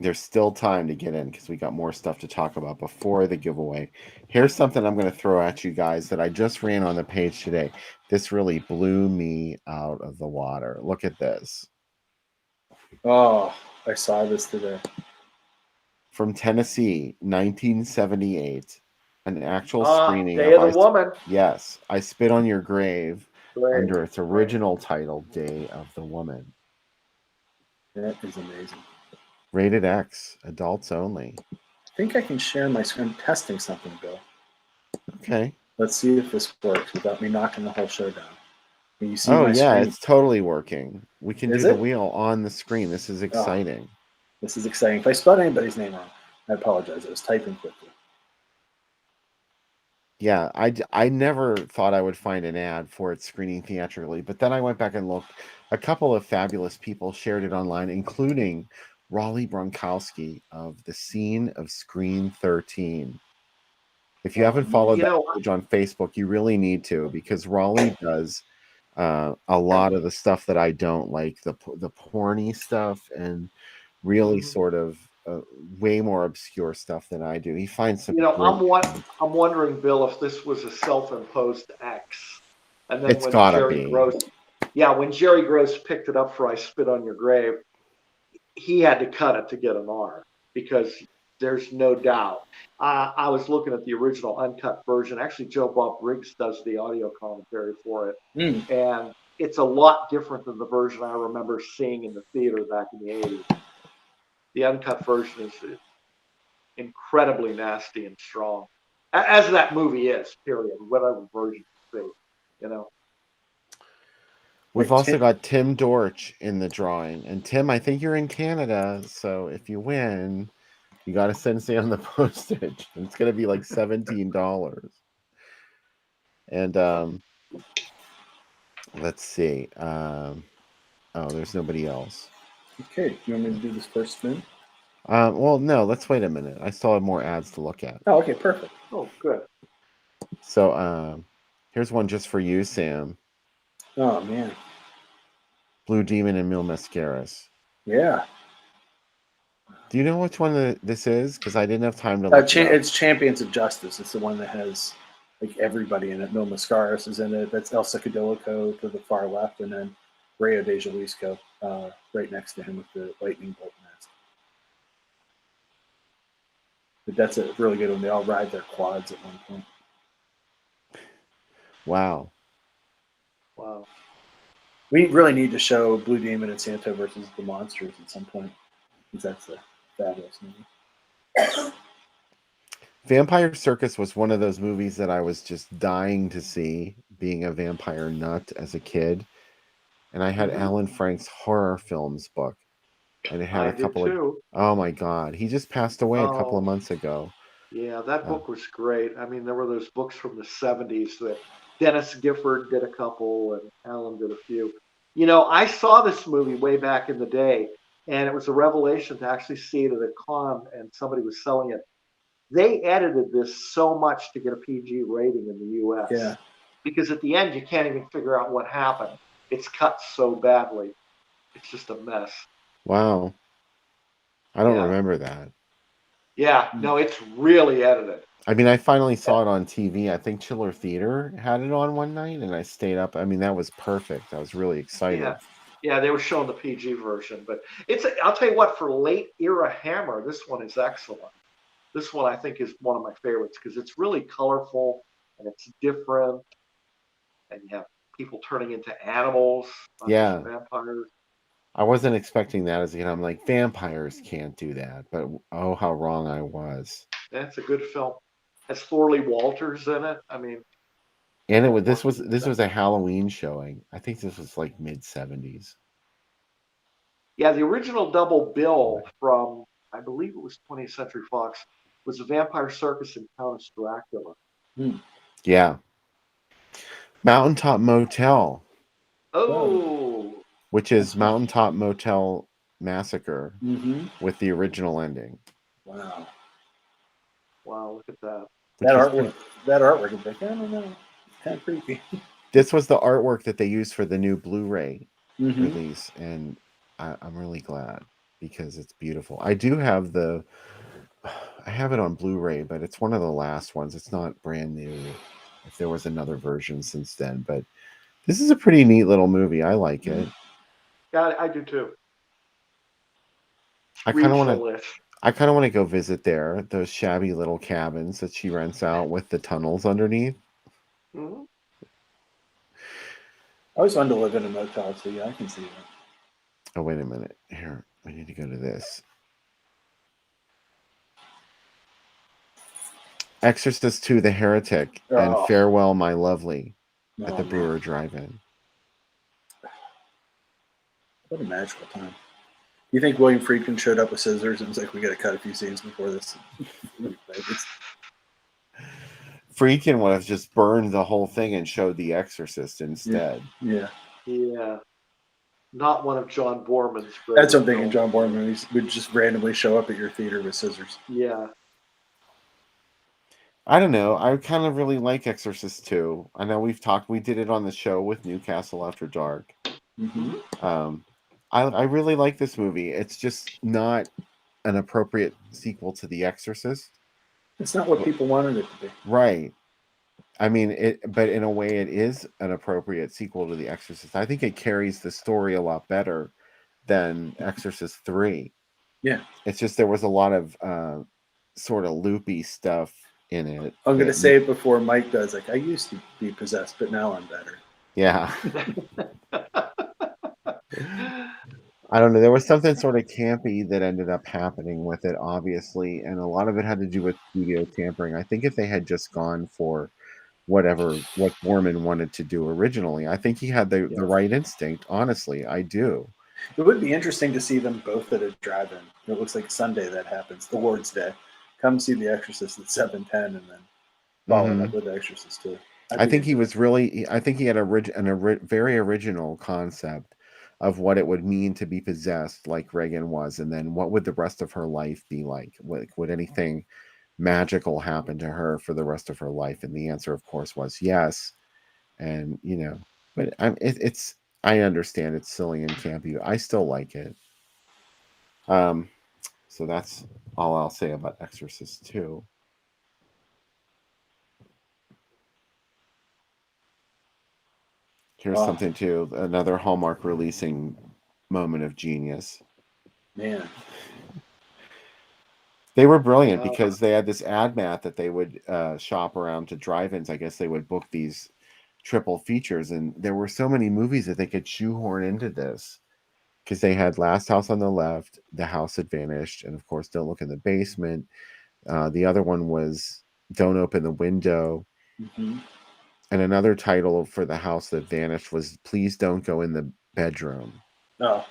There's still time to get in because we got more stuff to talk about before the giveaway. Here's something I'm going to throw at you guys that I just ran on the page today. This really blew me out of the water. Look at this. Oh, I saw this today. From Tennessee, 1978. An actual screening Day of the Woman. Yes, I Spit on Your Grave Great. under its original title, Day of the Woman. That is amazing. Rated X, adults only. I think I can share my screen. I'm testing something, Bill. Okay. Let's see if this works without me knocking the whole show down. Can you see Oh, my yeah, screen? it's totally working. We can Is do the it? wheel on the screen. This is exciting. This is exciting. If I spelled anybody's name wrong, I apologize. I was typing quickly. Yeah, I never thought I would find an ad for it screening theatrically, but then I went back and looked. A couple of fabulous people shared it online, including Raleigh Bronkowski of The Scene of Screen 13. If you haven't followed that page on Facebook, you really need to, because Raleigh does a lot of the stuff that I don't like, the porny stuff, and really sort of way more obscure stuff than I do. He finds some. I'm wondering, Bill, if this was a self-imposed X, and then It's when gotta Jerry be. Gross, when Jerry Gross picked it up for "I Spit on Your Grave," he had to cut it to get an R because there's no doubt. I was looking at the original uncut version. Actually, Joe Bob Briggs does the audio commentary for it, and it's a lot different than the version I remember seeing in the theater back in the '80s. The uncut version is incredibly nasty and strong, as that movie is. Period. Whatever version you see, We've also got Tim Dortch in the drawing, and Tim, I think you're in Canada, so if you win, you got to send Sam the postage. It's going to be like $17. And let's see. Oh, there's nobody else. Okay, you want me to do this first spin? Well, no, let's wait a minute. I still have more ads to look at. Oh, okay, perfect. Oh, good. So here's one just for you, Sam. Oh, man. Blue Demon and Mil Mascaras. Yeah. Do you know which one this is? Because I didn't have time to look it up. It's Champions of Justice. It's the one that has like everybody in it. Mil Mascaras is in it. That's El Psychedelico to the far left, and then Rayo de Jalisco right next to him with the lightning bolt mask. But that's a really good one. They all ride their quads at one point. Wow. We really need to show Blue Demon and Santo versus the Monsters at some point, because that's a fabulous movie. Vampire Circus was one of those movies that I was just dying to see, being a vampire nut as a kid. And I had Alan Frank's horror films book. And it had a couple of... Oh my God. He just passed away a couple of months ago. Yeah, that book was great. I mean, there were those books from the 70s that Dennis Gifford did a couple and Alan did a few. I saw this movie way back in the day, and it was a revelation to actually see it at a con, and somebody was selling it. They edited this so much to get a PG rating in the U.S. Yeah. Because at the end, you can't even figure out what happened. It's cut so badly. It's just a mess. Wow. I don't remember that. Yeah, no, it's really edited. I mean, I finally saw it on TV. I think Chiller Theater had it on one night, and I stayed up. I mean, that was perfect. I was really excited. Yeah, they were showing the PG version. But I'll tell you what, for late era Hammer, this one is excellent. This one, I think, is one of my favorites because it's really colorful and it's different. And you have people turning into animals, not just vampires. I wasn't expecting that as a kid. I'm like, vampires can't do that. But oh, how wrong I was. That's a good film. Has Thorley Walters in it. I mean, and this was a Halloween showing. I think this was like mid-70s. Yeah, the original double bill from, I believe it was 20th Century Fox, was a Vampire Circus and Countess Dracula. Yeah. Mountaintop Motel. Oh. Which is Mountaintop Motel Massacre with the original ending. Wow. Wow, look at that. That artwork is like, I don't know. It's kind of creepy. This was the artwork that they used for the new Blu-ray release, and I'm really glad because it's beautiful. I do have I have it on Blu-ray, but it's one of the last ones. It's not brand new. If there was another version since then, but this is a pretty neat little movie. I like it. Yeah, I do too. I kind of want to. Regional-ish. I kind of want to go visit there. Those shabby little cabins that she rents out with the tunnels underneath. Mhm. I always wanted to live in a motel, so yeah, I can see that. Oh, wait a minute. Here, I need to go to this. Exorcist II: The Heretic and Oh, Farewell, My Lovely at no, the man. Brewer Drive-In. What a magical time. You think William Friedkin showed up with scissors and was like, we got to cut a few scenes before this? Friedkin would have just burned the whole thing and showed The Exorcist instead. Yeah. Yeah. Not one of John Borman's greatest That's what I'm thinking. films. John Bourne movies would just randomly show up at your theater with scissors. Yeah. I don't know. I kind of really like Exorcist II. I know we did it on the show with Newcastle After Dark. Mm-hmm. I really like this movie. It's just not an appropriate sequel to The Exorcist. It's not what people wanted it to be. Right. I mean, but in a way, it is an appropriate sequel to The Exorcist. I think it carries the story a lot better than Exorcist 3. Yeah. It's just there was a lot of sort of loopy stuff in it. I'm going to say it before Mike does. Like, I used to be possessed, but now I'm better. Yeah. I don't know. There was something sort of campy that ended up happening with it, obviously, and a lot of it had to do with studio tampering. I think if they had just gone for what Borman wanted to do originally, I think he had the right instinct. Honestly, I do. It would be interesting to see them both at a drive-in. It looks like Sunday that happens, the Lord's Day. Come see The Exorcist at 7:10, and then follow it up with The Exorcist too. I think he was really. I think he had a very original concept of what it would mean to be possessed, like Reagan was, and then what would the rest of her life be like? Would anything magical happen to her for the rest of her life? And the answer, of course, was yes. And but it's. I understand it's silly and campy. I still like it. So that's all I'll say about Exorcist 2. Here's something too. Another Hallmark releasing moment of genius. Man. They were brilliant because they had this ad mat that they would shop around to drive-ins. I guess they would book these triple features, and there were so many movies that they could shoehorn into this because they had Last House on the Left, The House That Vanished, and of course Don't Look in the Basement. The other one was Don't Open the Window. Mm-hmm. And another title for The House That Vanished was Please Don't Go in the Bedroom. Oh.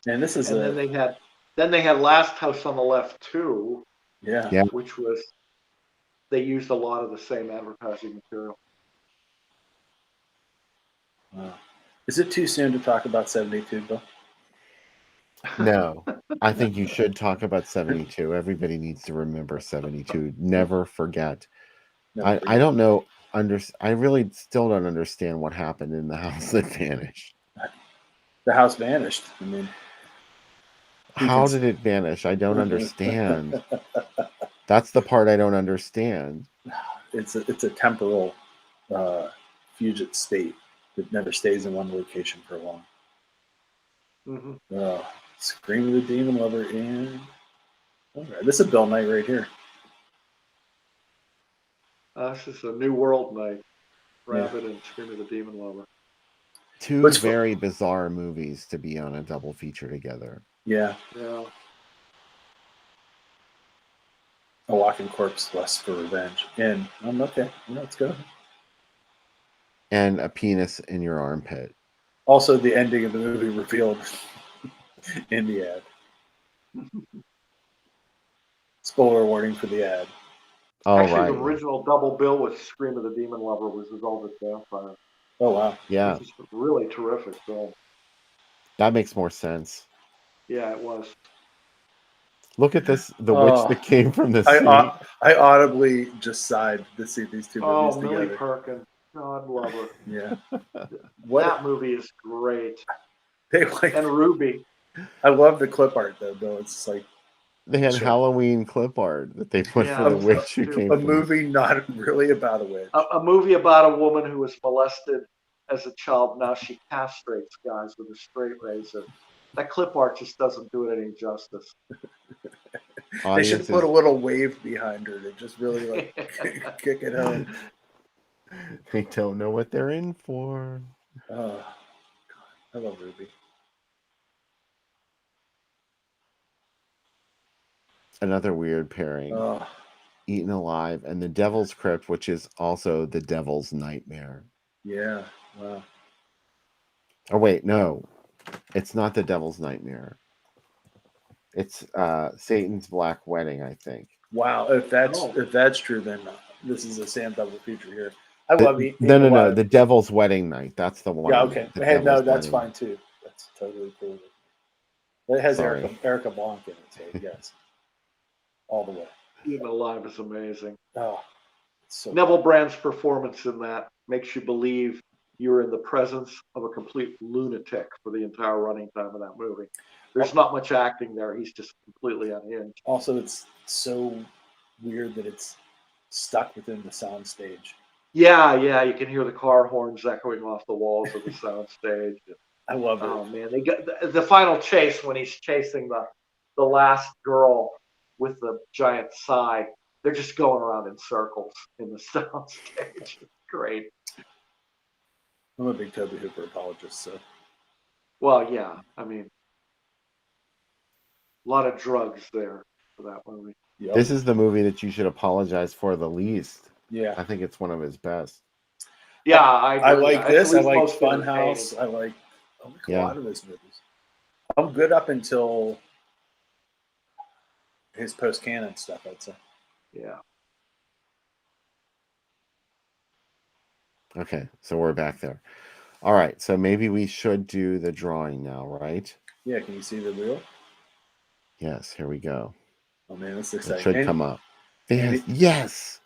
And this is then they had Last House on the Left too. Yeah. Which was they used a lot of the same advertising material. Wow. Is it too soon to talk about 72, Bill? No. I think you should talk about 72. Everybody needs to remember 72. Never forget. I don't know. I really still don't understand what happened in The House That Vanished. The house vanished. I mean, how did it vanish? I don't understand. That's the part I don't understand. It's a temporal fugit state that never stays in one location for long. Mm-hmm. Scream of the Demon Lover and all right, this is Bill Knight right here. This is a New World Night. Rabbit and Scream of the Demon Lover. Two very bizarre movies to be on a double feature together. Yeah. Yeah. A Walking Corpse, Lust for Revenge. And I'm okay. Let's go. And A Penis in Your Armpit. Also, the ending of the movie revealed in the ad. Spoiler warning for the ad. Actually, the original double bill with Scream of the Demon Lover was The Velvet Vampire. Oh, wow. Yeah. This is a really terrific film. That makes more sense. Yeah, it was. Look at this, the witch that came from the sea. I audibly just sighed to see these two movies together. Millie Perkins. God love her. Yeah. That movie is great. And Ruby. I love the clip art though, Bill. It's like They had Sure. Halloween clip art that they put Yeah, for the it was witch who too. came a from. movie not really about a witch. A movie about a woman who was molested as a child. Now she castrates guys with a straight razor. That clip art just doesn't do it any justice. They should Audiences, put a little wave behind her to just really like kick it home. they don't know what they're in for. Oh, God, I love Ruby. Another weird pairing. Oh, Eaten Alive and the Devil's Crypt, which is also the Devil's Nightmare. yeah. Wow. Oh wait, no, it's not the Devil's Nightmare. It's Satan's Black Wedding, I think. Wow. If that's true, then this is a Sam double feature here. I love Eating No, Alive. the Devil's Wedding Night. That's the one. Yeah. I Okay. meant, the Hey, no, Devil's that's Wedding. fine too. That's totally cool. It has Sorry. Erica Blanc in it, so yes, all the way. Eaten Alive is amazing. Oh, it's so Neville Brand's performance in that makes you believe you're in the presence of a complete lunatic for the entire running time of that movie. There's not much acting there. He's just completely unhinged. Also, it's so weird that it's stuck within the soundstage. Yeah, you can hear the car horns echoing off the walls of the soundstage. I love it. Oh man, they got the final chase when he's chasing the last girl with the giant sigh. They're just going around in circles in the soundstage. It's great. I'm a big Toby Hooper apologist, so Well, yeah, I mean, a lot of drugs there for that movie. yep. This is the movie that you should apologize for the least. Yeah. I think it's one of his best. Yeah, I agree. like this. I It's like most Funhouse. I like a lot of his movies. I'm good up until his post-canon stuff, I'd say. Yeah. Okay, so we're back there. All right, so maybe we should do the drawing now, right? Yeah, can you see the wheel? Yes, here we go. Oh man, that's It exciting. should come up. Yes,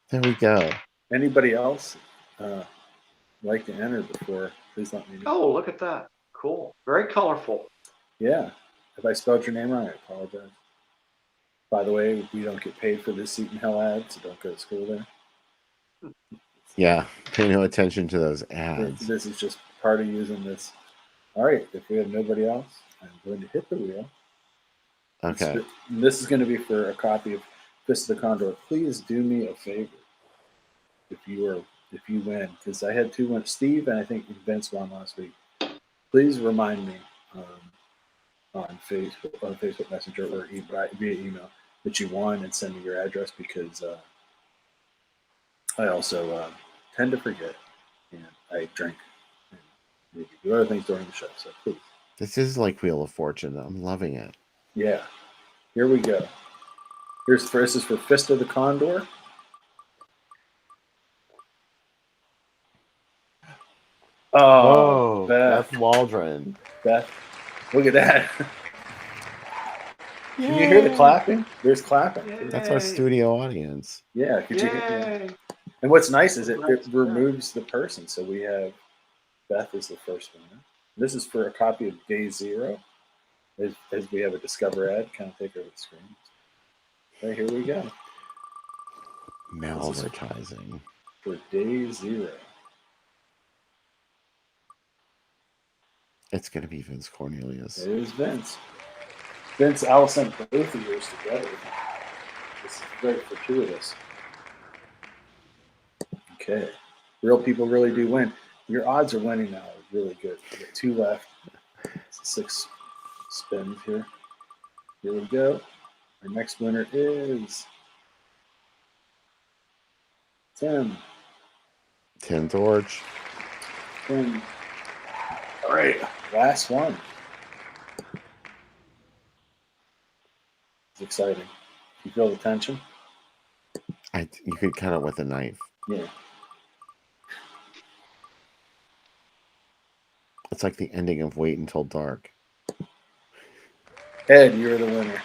there we go. Anybody else like to enter before? Please let me know. Oh, look at that. Cool. Very colorful. Yeah. If I spelled your name wrong, I apologize. By the way, we don't get paid for this Seat in Hell ad, so don't go to school there. Yeah, pay no attention to those ads. This is just part of using this. All right, if we have nobody else, I'm going to hit the wheel. Okay. This is going to be for a copy of Fist of the Condor. Please do me a favor if you win, because I had 2 wins. Steve and I think Vince won last week. Please remind me on Facebook Messenger or via email that you won and send me your address, because I also tend to forget, and I drink and maybe do other things during the show. So please. This is like Wheel of Fortune. I'm loving it. Yeah. Here we go. This is for Fist of the Condor. Oh, Beth. Beth Waldron. Beth, look at that. Can you hear the clapping? There's clapping. Yay. That's our studio audience. Yeah. Could you hear? Yay. And what's nice is it removes the person. So we have Beth as the first winner. This is for a copy of Day Zero. As we have a Discover ad, kind of take over the screen. Right, here we go. Malvertising. For Day Zero. It's going to be Vince Cornelius. It is Vince. Vince, I'll send both of yours together. This is very fortuitous. Okay. Real people really do win. Your odds are winning now are really good. We got 2 left. 6 spins here. Here we go. Our next winner is Tim. Tim Torch. Tim. All right. Last one. It's exciting. You feel the tension? You could cut it with a knife. Yeah. It's like the ending of Wait Until Dark. Ed, you're the winner.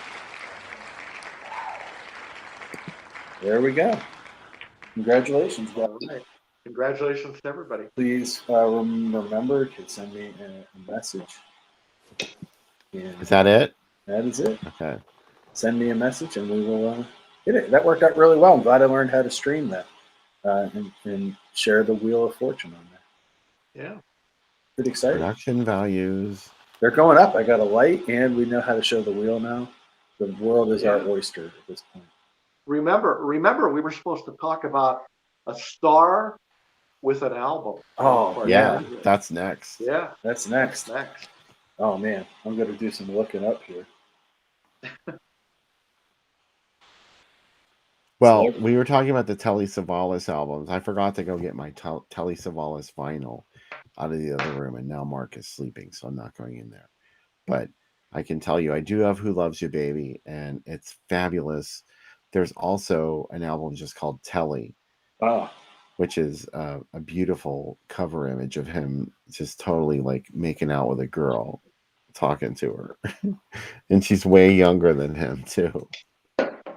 There we go. Congratulations, guys. All right. Congratulations to everybody. Please remember to send me a message And Is that it? that is it. Okay. Send me a message and we will get it. That worked out really well. I'm glad I learned how to stream that and share the Wheel of Fortune on there. Yeah. Pretty excited. Production values. They're going up. I got a light and we know how to show the wheel now. The world is our oyster at this point. Remember, we were supposed to talk about a star with an album. Oh, Yeah, that's next. Yeah. That's next. Next. Oh, man. I'm going to do some looking up here. Well, we were talking about the Telly Savalas albums. I forgot to go get my Telly Savalas vinyl out of the other room, and now Mark is sleeping, so I'm not going in there. But I can tell you, I do have Who Loves You Baby, and it's fabulous. There's also an album just called Telly, which is a beautiful cover image of him just totally like making out with a girl, talking to her. And she's way younger than him, too.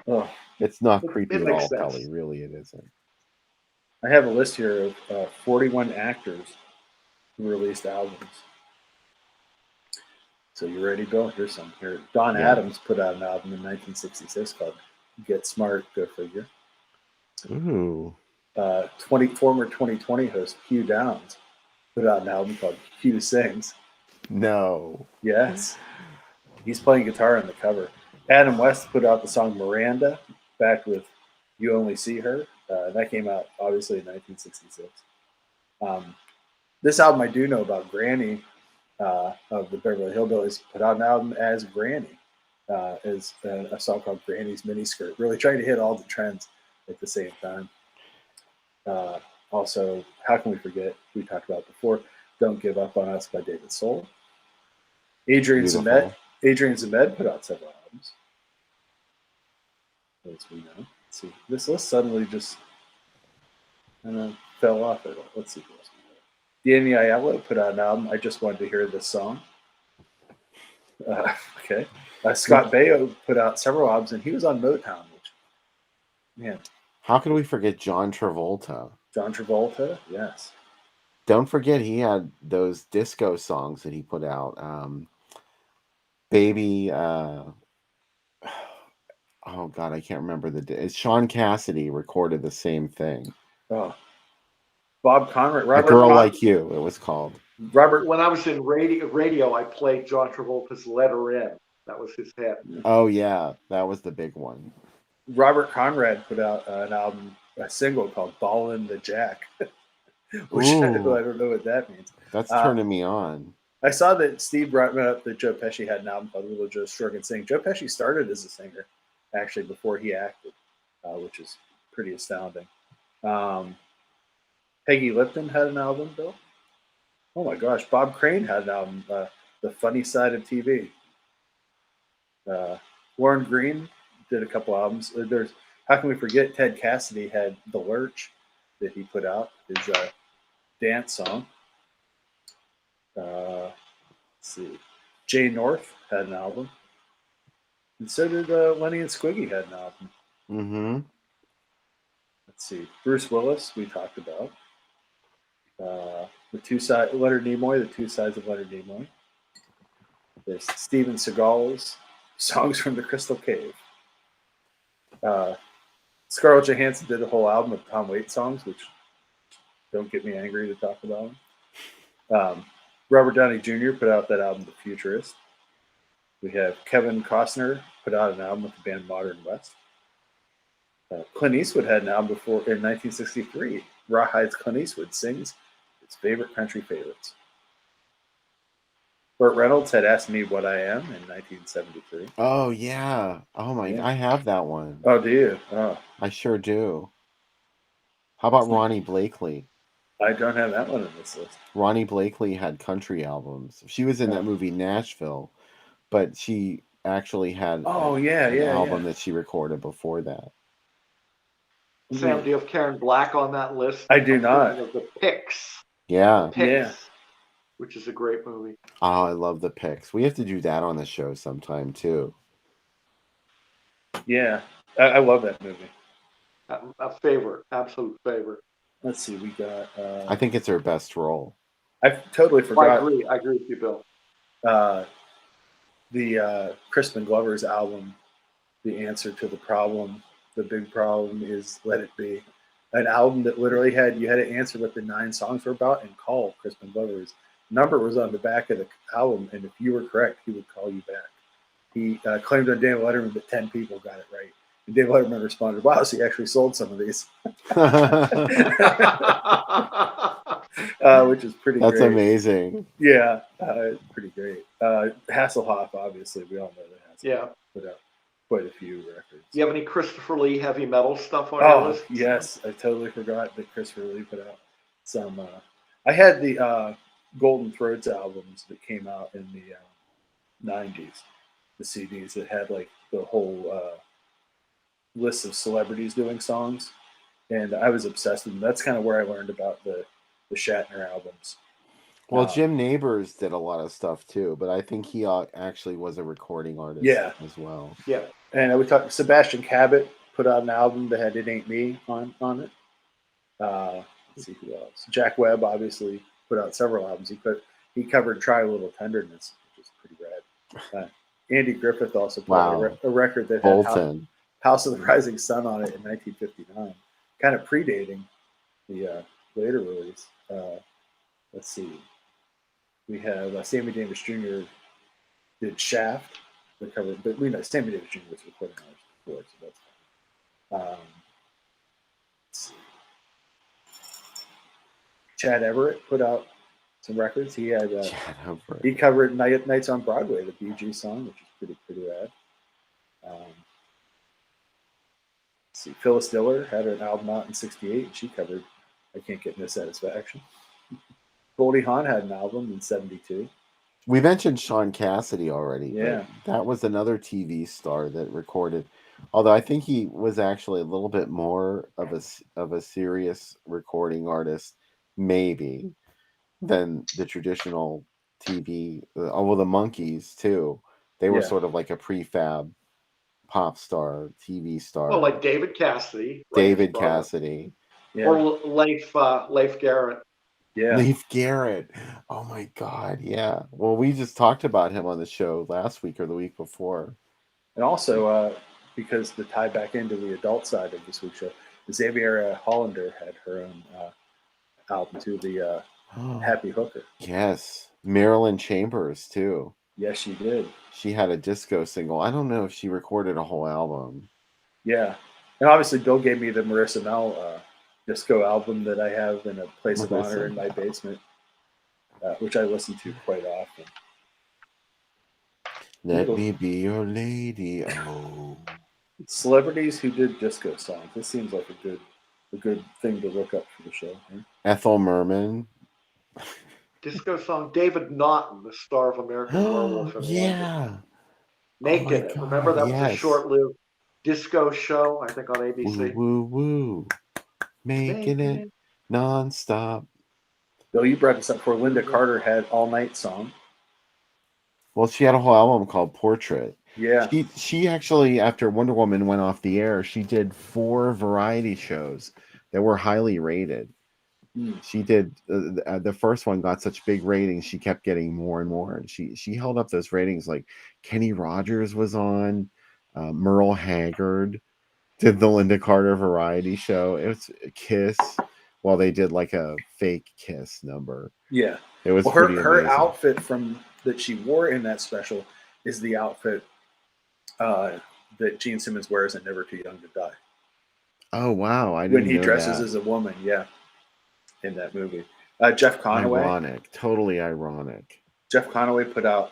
Oh. It's not creepy at all, sense. Telly. Really, it isn't. I have a list here of 41 actors who released albums. So you ready, Bill? Here's some. Here, Don Adams put out an album in 1966 called "Get Smart, Go Figure." Ooh. Former 2020 host Hugh Downs put out an album called "Hugh Sings." No. Yes, he's playing guitar on the cover. Adam West put out the song "Miranda," back with "You Only See Her." That came out obviously in 1966. This album I do know about. Granny of the Beverly Hillbillies put out an album as Granny, as a song called "Granny's Miniskirt." Really trying to hit all the trends at the same time. Also, how can we forget? We talked about before. "Don't Give Up on Us" by David Soul. Adrian Zemed put out several albums, as we know. Let's see. This list suddenly just fell off. Let's see what else we got. Danny Aiello put out an album. I Just Wanted to Hear This Song. Okay. Scott Baio put out several albums, and he was on Motown. Which, man. How can we forget John Travolta? John Travolta, yes. Don't forget he had those disco songs that he put out. Baby, oh God, I can't remember Sean Cassidy recorded the same thing. Oh. Bob Conrad. A Girl Like You, it was called. Robert. When I was in radio, I played John Travolta's "Let Her In." That was his hit. Oh yeah, that was the big one. Robert Conrad put out an album, a single called "Ballin' the Jack," which I don't know what that means. That's turning me on. I saw that Steve brought up that Joe Pesci had an album called "Little Joe Strug and Sing." Joe Pesci started as a singer, actually, before he acted, which is pretty astounding. Peggy Lipton had an album, Bill. Oh my gosh, Bob Crane had an album, "The Funny Side of TV." Warren Green did a couple albums. There's How Can We Forget? Ted Cassidy had "The Lurch" that he put out, his dance song. Let's see. Jay North had an album, and so did Lenny and Squiggy had an album. Mm-hmm. Let's see. Bruce Willis, we talked about. The Two Sides, Leonard Nimoy, The Two Sides of Leonard Nimoy. There's Steven Seagal's "Songs from the Crystal Cave." Scarlett Johansson did a whole album of Tom Waits songs, which don't get me angry to talk about them. Robert Downey Jr. put out that album, "The Futurist." We have Kevin Costner put out an album with the band Modern West. Clint Eastwood had an album before in 1963. Rawhide's Clint Eastwood sings his favorite country favorites. Burt Reynolds had "Asked Me What I Am" in 1973. Oh yeah. Oh my! Yeah. I have that one. Oh, do you? Oh, I sure do. How about Ronnie Blakely? I don't have that one in this list. Ronnie Blakely had country albums. She was in that movie Nashville, but she actually had an album that she recorded before that. Sam, do you have Karen Black on that list? I do not. The Picks. Yeah. Which is a great movie. Oh, I love The Picks. We have to do that on the show sometime too. Yeah, I love that movie. A favorite, absolute favorite. Let's see, we got. I think it's her best role. I totally forgot. I agree with you, Bill. the Crispin Glover's album, The Answer to the Problem, The Big Problem is Let It Be. An album that literally you had to answer what the 9 songs were about and call Crispin Glover's number was on the back of the album, and if you were correct, he would call you back. He claimed on David Letterman that 10 people got it right. And David Letterman responded, wow, so he actually sold some of these. Which is pretty That's great. amazing. Yeah, pretty great. Hasselhoff, obviously, we all know that Hasselhoff put out quite a few records. Do you have any Christopher Lee heavy metal stuff on your list? Yes, I totally forgot that Christopher Lee put out some. I had the Golden Throats albums that came out in the 90s, the CDs that had like the whole list of celebrities doing songs, and I was obsessed with them. That's kind of where I learned about the Shatner albums. Well, Jim Neighbors did a lot of stuff too, but I think he actually was a recording artist as well. Yeah. And we talked. Sebastian Cabot put out an album that had "It Ain't Me" on it. Let's see who else. Jack Webb obviously put out several albums. He covered "Try a Little Tenderness," which is pretty rad. Andy Griffith also put out a record that had House of the Rising Sun on it in 1959, kind of predating the later release. Let's see. We have Sammy Davis Jr. did Shaft, the cover, but we know Sammy Davis Jr. was recording ours before, so that's fine. Let's see. Chad Everett put out some records. He had he covered Nights on Broadway, the Bee Gees song, which is pretty rad. Let's see. Phyllis Diller had an album out in '68, and she covered "I Can't Get No Satisfaction." Goldie Hawn had an album in '72. We mentioned Sean Cassidy already. Yeah, that was another TV star that recorded. Although I think he was actually a little bit more of a serious recording artist, maybe, than the traditional TV. Well, the Monkees too. They were sort of like a prefab pop star, TV star. Well, like David Cassidy. David Cassidy. Yeah. Or Leif Garrett. Yeah. Leif Garrett. Oh my God. Yeah. Well, we just talked about him on the show last week or the week before. And also, because to tie back into the adult side of this week's show, Xaviera Hollander had her own album too, the Happy Hooker. Yes. Marilyn Chambers too. Yes, she did. She had a disco single. I don't know if she recorded a whole album. Yeah. And obviously Bill gave me the Marissa Mel disco album that I have in a place of honor in my basement, which I listen to quite often. Let me be your lady. Oh. Celebrities who did disco songs. This seems like a good thing to look up for the show. Huh? Ethel Merman. Disco song. David Naughton, the star of American Werewolf in London. Naked. Oh remember that was a short-lived disco show, I think, on ABC. Woo, woo, woo. Making it nonstop. Bill, you brought this up before. Linda Carter had All Night Song. Well, she had a whole album called Portrait. Yeah. She actually, after Wonder Woman went off the air, she did 4 variety shows that were highly rated. She did the first one got such big ratings, she kept getting more and more, and she held up those ratings. Like Kenny Rogers was on, Merle Haggard did the Linda Carter variety show. It was Kiss. Well, they did like a fake Kiss number. Yeah, it was her outfit that she wore in that special is the outfit that Gene Simmons wears in Never Too Young to Die. Oh wow! When he dresses as a woman, in that movie. Jeff Conaway. Totally ironic. Jeff Conaway put out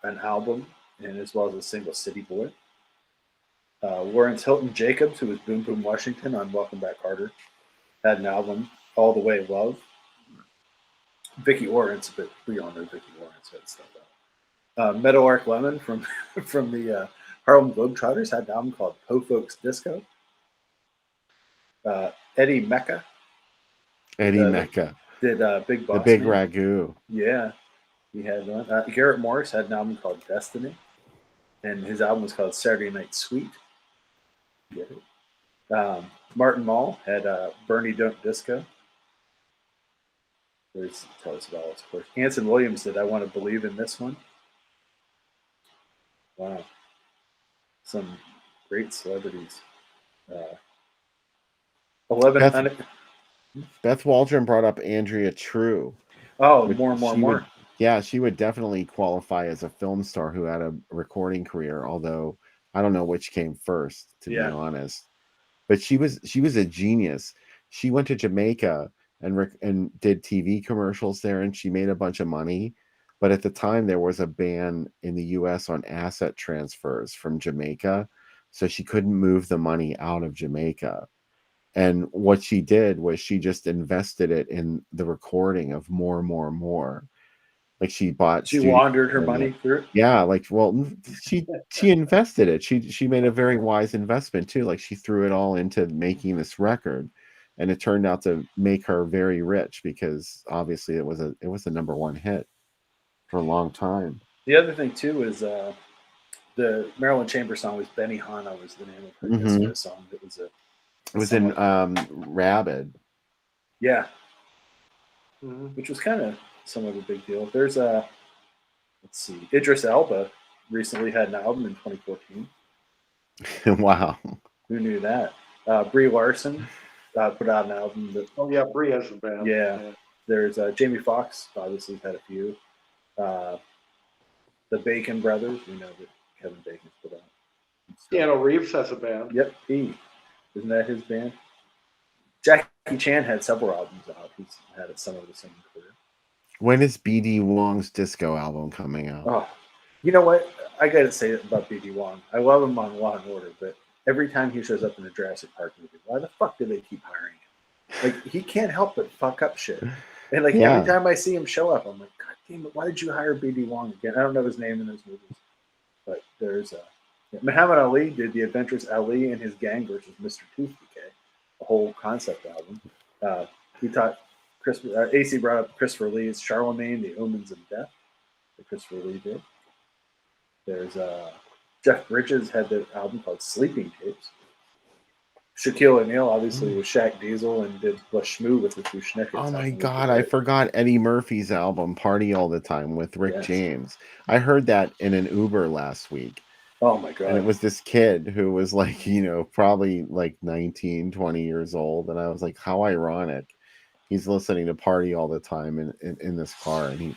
an album, and as well as a single, City Boy. Lawrence Hilton Jacobs, who was Boom Boom Washington on Welcome Back, Carter, had an album, All the Way Love. Vicki Lawrence, but we all know Vicki Lawrence had stuff out. Meadow Arc Lemon from the Harlem Globetrotters had an album called Po Folks Disco. Eddie Mecca. Did Big Boss. The Big Ragu. Yeah, he had one. Garrett Morris had an album called Destiny, and his album was called Saturday Night Sweet. Get it? Martin Mull had Bernie Don't Disco. Tell us about it, of course. Hanson Williams did I Want to Believe in This One. Wow. Some great celebrities. 11. Beth Waldron brought up Andrea True. Oh, Which more. she would definitely qualify as a film star who had a recording career, although I don't know which came first, to be honest. But she was a genius. She went to Jamaica and did TV commercials there, and she made a bunch of money. But at the time, there was a ban in the U.S. on asset transfers from Jamaica, so she couldn't move the money out of Jamaica. And what she did was she just invested it in the recording of more. Like she bought She studio laundered her equipment. money through it. Yeah, like she invested it. She made a very wise investment too. Like she threw it all into making this record, and it turned out to make her very rich because obviously it was a #1 hit for a long time. The other thing too is the Marilyn Chambers song was Benihana was the name of her Mhm. guest song. It was It was in Rabid. yeah, Mm-hmm. which was kind of somewhat of a big deal. There's let's see, Idris Elba recently had an album in 2014. Wow. Who knew that? Brie Larson put out an album that. Oh yeah, Brie has a band. Yeah. There's Jamie Foxx, obviously had a few. The Bacon Brothers, we know that Kevin Bacon's put out. Keanu Reeves has a band. Yep, isn't that his band? Jackie Chan had several albums out. He's had some of the same career. When is BD Wong's disco album coming out? Oh, you know what? I got to say about BD Wong. I love him on Law and Order, but every time he shows up in a Jurassic Park movie, why the fuck do they keep hiring him? Like, he can't help but fuck up shit. And like every time I see him show up, I'm like, God damn it, why did you hire BD Wong again? I don't know his name in those movies, but there's Muhammad Ali did The Adventures Ali and His Gang versus Mr. Tooth Decay, a whole concept album. He taught AC brought up Christopher Lee's Charlemagne, The Omens of Death, that Christopher Lee did. There's Jeff Bridges had the album called Sleeping Tapes. Shaquille O'Neal obviously was Shaq Diesel and did La Shmoo with the two Schnickers. Oh my God, I forgot Eddie Murphy's album Party All the Time with Rick James. I heard that in an Uber last week. Oh my God. And it was this kid who was like, probably like 19, 20 years old. And I was like, how ironic. He's listening to Party All the Time in this car. And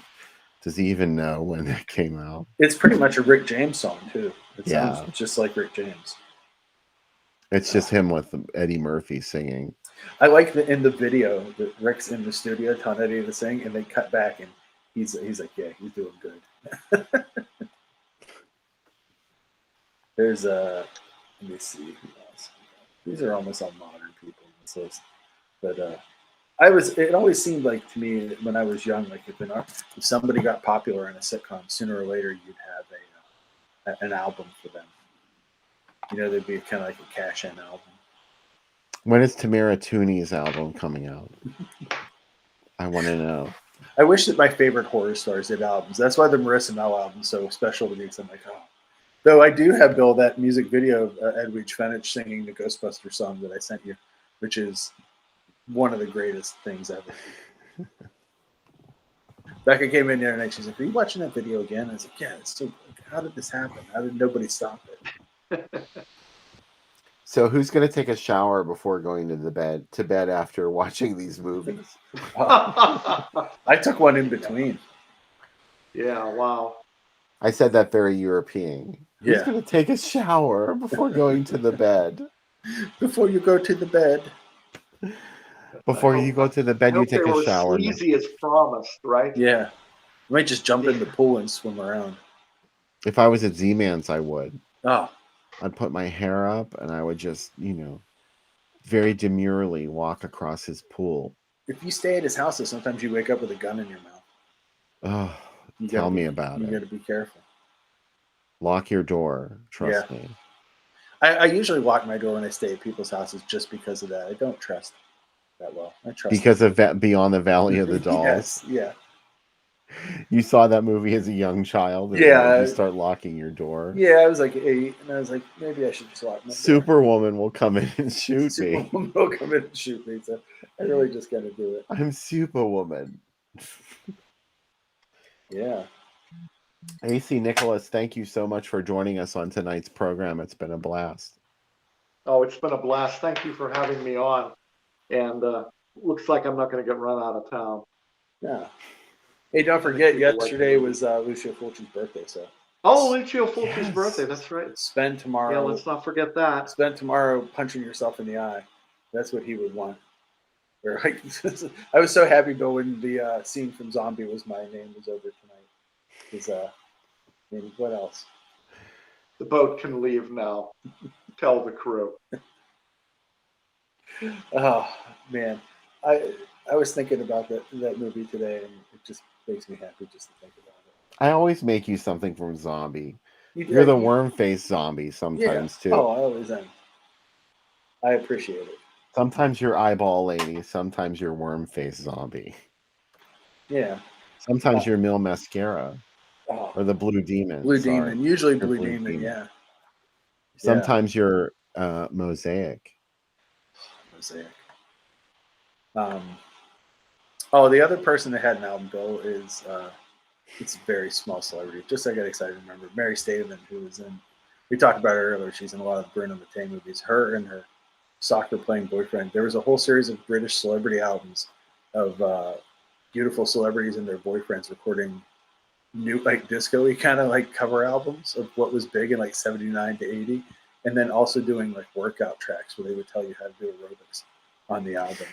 does he even know when that came out? It's pretty much a Rick James song too. It sounds just like Rick James. It's just him with Eddie Murphy singing. I like in the video that Rick's in the studio telling Eddie to sing, and they cut back, and he's like, yeah, he's doing good. There's let me see who else. These are almost all modern people in this list, but it always seemed like to me when I was young, like if somebody got popular in a sitcom, sooner or later you'd have an album for them. They'd be kind of like a cash-in album. When is Tamara Tooney's album coming out? I want to know. I wish that my favorite horror stars did albums. That's why the Marissa Mel album's so special to me. Because I'm like, oh. Though I do have, Bill, that music video of Edwidge Fenech singing the Ghostbusters song that I sent you, which is one of the greatest things ever. Becca came in there and she's like, are you watching that video again? I was like, yeah, it's so good. How did this happen? How did nobody stop it? So who's going to take a shower before going to bed after watching these movies? I took one in between. Yeah, wow. I said that very European. Who's going to take a shower before going to the bed? Before you go to the bed. Before you go to the bed, you take a shower. Sleazy as promised, right? Yeah. You might just jump in the pool and swim around. If I was at Z-Man's, I would. Oh. I'd put my hair up and I would just, very demurely walk across his pool. If you stay at his house, sometimes you wake up with a gun in your mouth. Oh, tell me about it. You got to be careful. Lock your door. Trust me. I usually lock my door when I stay at people's houses just because of that. I don't trust that well. I trust because of Beyond the Valley of the Dolls. Yes, yeah. You saw that movie as a young child, and you start locking your door. Yeah, I was like 8, and I was like, maybe I should just lock my door. Superwoman will come in and shoot me. Superwoman will come in and shoot me. So I really just got to do it. I'm Superwoman. Yeah. AC Nicholas, thank you so much for joining us on tonight's program. It's been a blast. Oh, it's been a blast. Thank you for having me on. And looks like I'm not going to get run out of town. Yeah. Hey, don't forget, yesterday was Lucio Fulci's birthday, so. Oh, Lucio Fulci's Yes. birthday. That's right. Spend tomorrow. Yeah, let's not forget that. Spend tomorrow punching yourself in the eye. That's what he would want. Or, like, I was so happy, Bill, when the scene from Zombie was "My Name Was Over Tonight." Because, what else? The boat can leave now. Tell the crew. Oh man, I was thinking about that movie today, and it just makes me happy just to think about it. I always make you something from Zombie. You You're the worm-faced zombie sometimes too. Oh, I always am. I appreciate it. Sometimes you're eyeball lady, sometimes you're worm-faced zombie. Yeah. Sometimes you're Mill Mascara or the Blue Demon. Blue Demon, usually Blue Demon. Yeah. Sometimes you're Mosaic. Mosaic. The other person that had an album, Bill, is it's a very small celebrity. Just I got excited to remember Mary Staven, who was in. We talked about her earlier. She's in a lot of Bruno Mattei movies. Her and her soccer playing boyfriend. There was a whole series of British celebrity albums of beautiful celebrities and their boyfriends recording new like disco-y kind of like cover albums of what was big in like 79 to 80, and then also doing like workout tracks where they would tell you how to do aerobics on the album,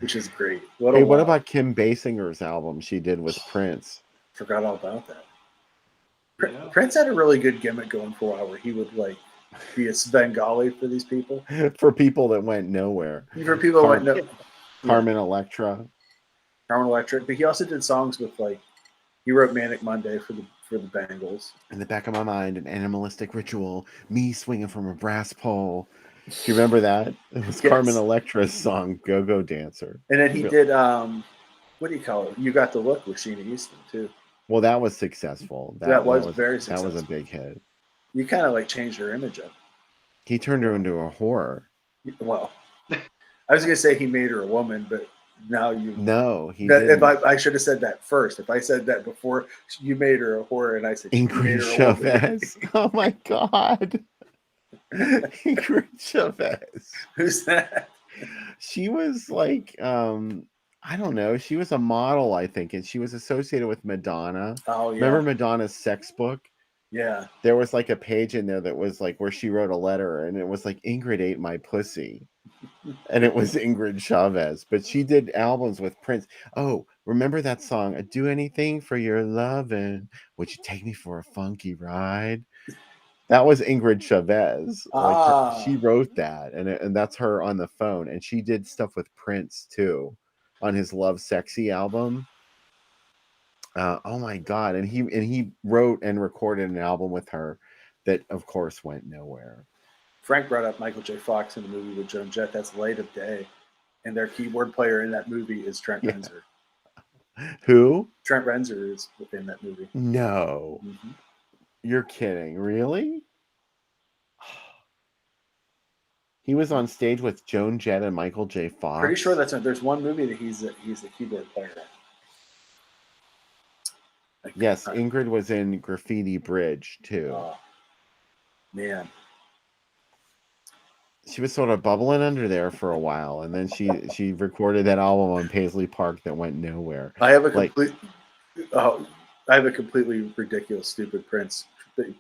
which is great. What about Kim Basinger's album she did with Prince? Forgot all about that. Prince had a really good gimmick going for a while where he would like be a Svengali for these people. For people that went nowhere. For people that went nowhere. Carmen Electra. Carmen Electra. But he also did songs with like, he wrote Manic Monday for the Bangles. In the back of my mind, an animalistic ritual, me swinging from a brass pole. Do you remember that? It was Carmen Electra's song, Go-Go Dancer. And then he did, what do you call it? You Got the Look with Sheena Easton, too. Well, that was successful. That was very successful. That was a big hit. You kind of like changed her image up. He turned her into a whore. Well, I was going to say he made her a woman, but now you. No, he didn't. I should have said that first. If I said that before, you made her a whore, and I said Ingrid Chavez. Oh my God. Ingrid Chavez. Who's that? She was like, I don't know. She was a model, I think, and she was associated with Madonna. Oh, yeah. Remember Madonna's sex book? Yeah. There was like a page in there that was like where she wrote a letter, and it was like, Ingrid ate my pussy. And it was Ingrid Chavez. But she did albums with Prince. Oh, remember that song, I'd do anything for your lovin'. Would you take me for a funky ride? That was Ingrid Chavez. Like she wrote that, and that's her on the phone. And she did stuff with Prince too, on his Love Sexy album. Oh my God! And he wrote and recorded an album with her that, of course, went nowhere. Frank brought up Michael J. Fox in the movie with Joan Jett. That's Light of Day, and their keyboard player in that movie is Trent Reznor. Who? Trent Reznor is in that movie. No. Mm-hmm. You're kidding, really? He was on stage with Joan Jett and Michael J. Fox. Pretty sure there's one movie that he's the keyboard player in. Yes, Ingrid was in Graffiti Bridge too. Oh, man. She was sort of bubbling under there for a while, and then she recorded that album on Paisley Park that went nowhere. I have a completely ridiculous, stupid Prince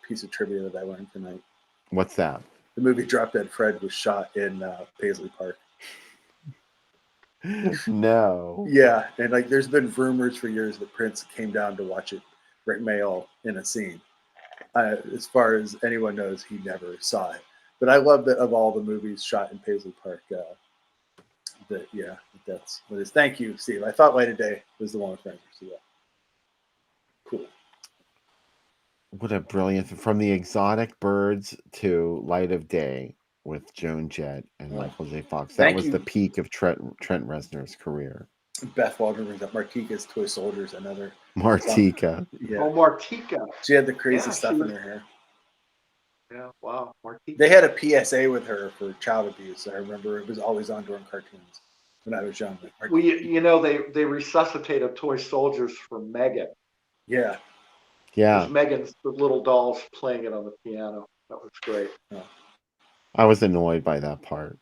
piece of trivia that I learned tonight. What's that? The movie Drop Dead Fred was shot in Paisley Park. No. Yeah, and like there's been rumors for years that Prince came down to watch it, Rick Mayall in a scene. As far as anyone knows, he never saw it. But I love that of all the movies shot in Paisley Park, that's what it is. Thank you, Steve. I thought Light of Day was the one with Reznor. So yeah. Cool. What a brilliant, from the Exotic Birds to Light of Day with Joan Jett and Michael J. Fox. That was the peak of Trent Reznor's career. Beth Waldron brings up Martika's Toy Soldiers, another. Martika. Yeah. Oh, Martika. She had the crazy stuff in her hair. Yeah, wow. Martika. They had a PSA with her for child abuse. I remember it was always on during cartoons when I was young. Well, they resuscitated Toy Soldiers for Megan. Yeah. Yeah, Megan's the little dolls playing it on the piano. That was great. I was annoyed by that part.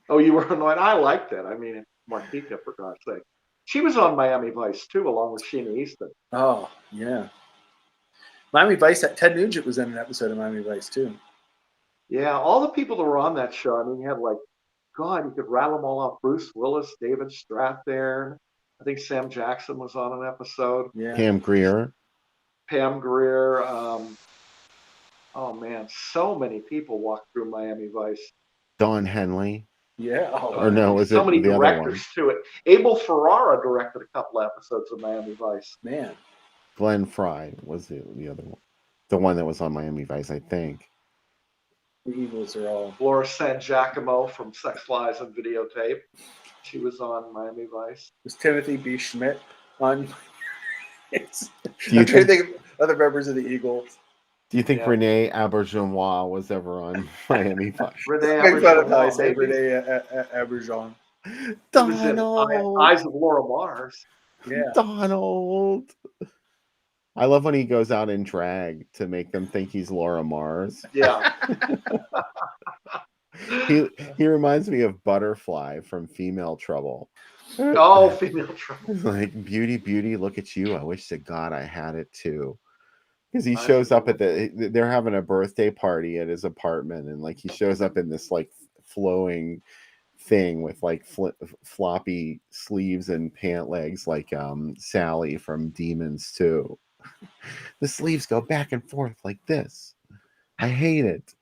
Oh, you were annoyed. I liked it. I mean, Martika, for God's sake. She was on Miami Vice too, along with Sheena Easton. Oh, yeah. Miami Vice, Ted Nugent was in an episode of Miami Vice too. Yeah, all the people that were on that show. I mean, you had like, God, you could rattle them all off. Bruce Willis, David Strathairn. I think Sam Jackson was on an episode. Yeah. Pam Grier. Pam Grier. Oh man, so many people walked through Miami Vice. Don Henley. Yeah. Oh, Or no, was so it many the other one? directors to it. Abel Ferrara directed a couple episodes of Miami Vice. man. Glenn Fry was the other one. The one that was on Miami Vice, I think. The Eagles are all. Laura San Giacomo from Sex Lies and Videotape. She was on Miami Vice. Was Timothy B. Schmidt on? Do I'm trying to think of other members of the Eagles. Do you think Yeah. Renee Auberjonois was ever on Miami Vice? Renee Make fun of Auberjonois, how I say maybe. Renee Auberjonois. She was in Eyes of Laura Mars. Yeah. Donald. I love when he goes out in drag to make them think he's Laura Mars. Yeah. He reminds me of Butterfly from Female Trouble. Oh, Female Trouble. It's like, beauty, look at you. I wish to God I had it too. Because he I shows up know. at they're having a birthday party at his apartment, and like he shows up in this like flowing thing with like floppy sleeves and pant legs, like Sally from Demons 2. The sleeves go back and forth like this. I hate it.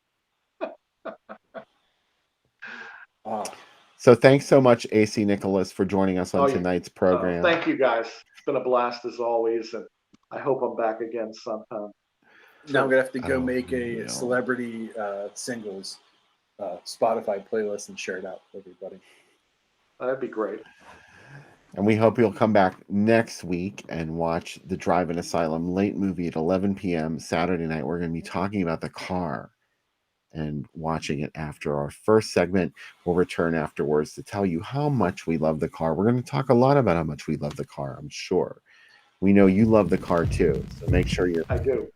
So thanks so much, AC Nicholas, for joining us on tonight's program. Thank you, guys. It's been a blast as always, and I hope I'm back again sometime. Now I'm gonna have to go make a celebrity singles Spotify playlist and share it out with everybody. That'd be great. And we hope you'll come back next week and watch the Drive-In Asylum late movie at 11 p.m. Saturday night. We're going to be talking about the car and watching it after our first segment. We'll return afterwards to tell you how much we love the car. We're going to talk a lot about how much we love the car, I'm sure. We know you love the car too, so make sure you're... I do.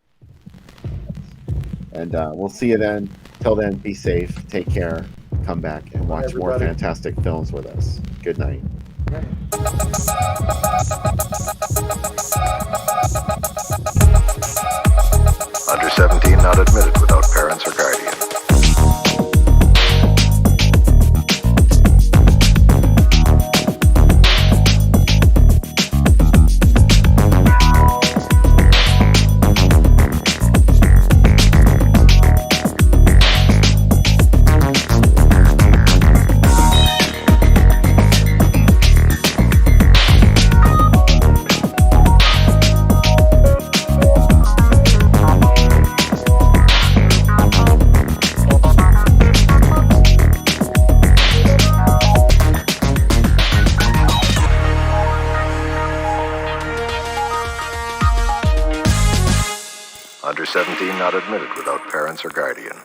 And we'll see you then. Till then, be safe, take care, come back and watch more fantastic films with us. Good night. Under 17 not admitted without parents or guardian. Under 17 not admitted without parents or guardian.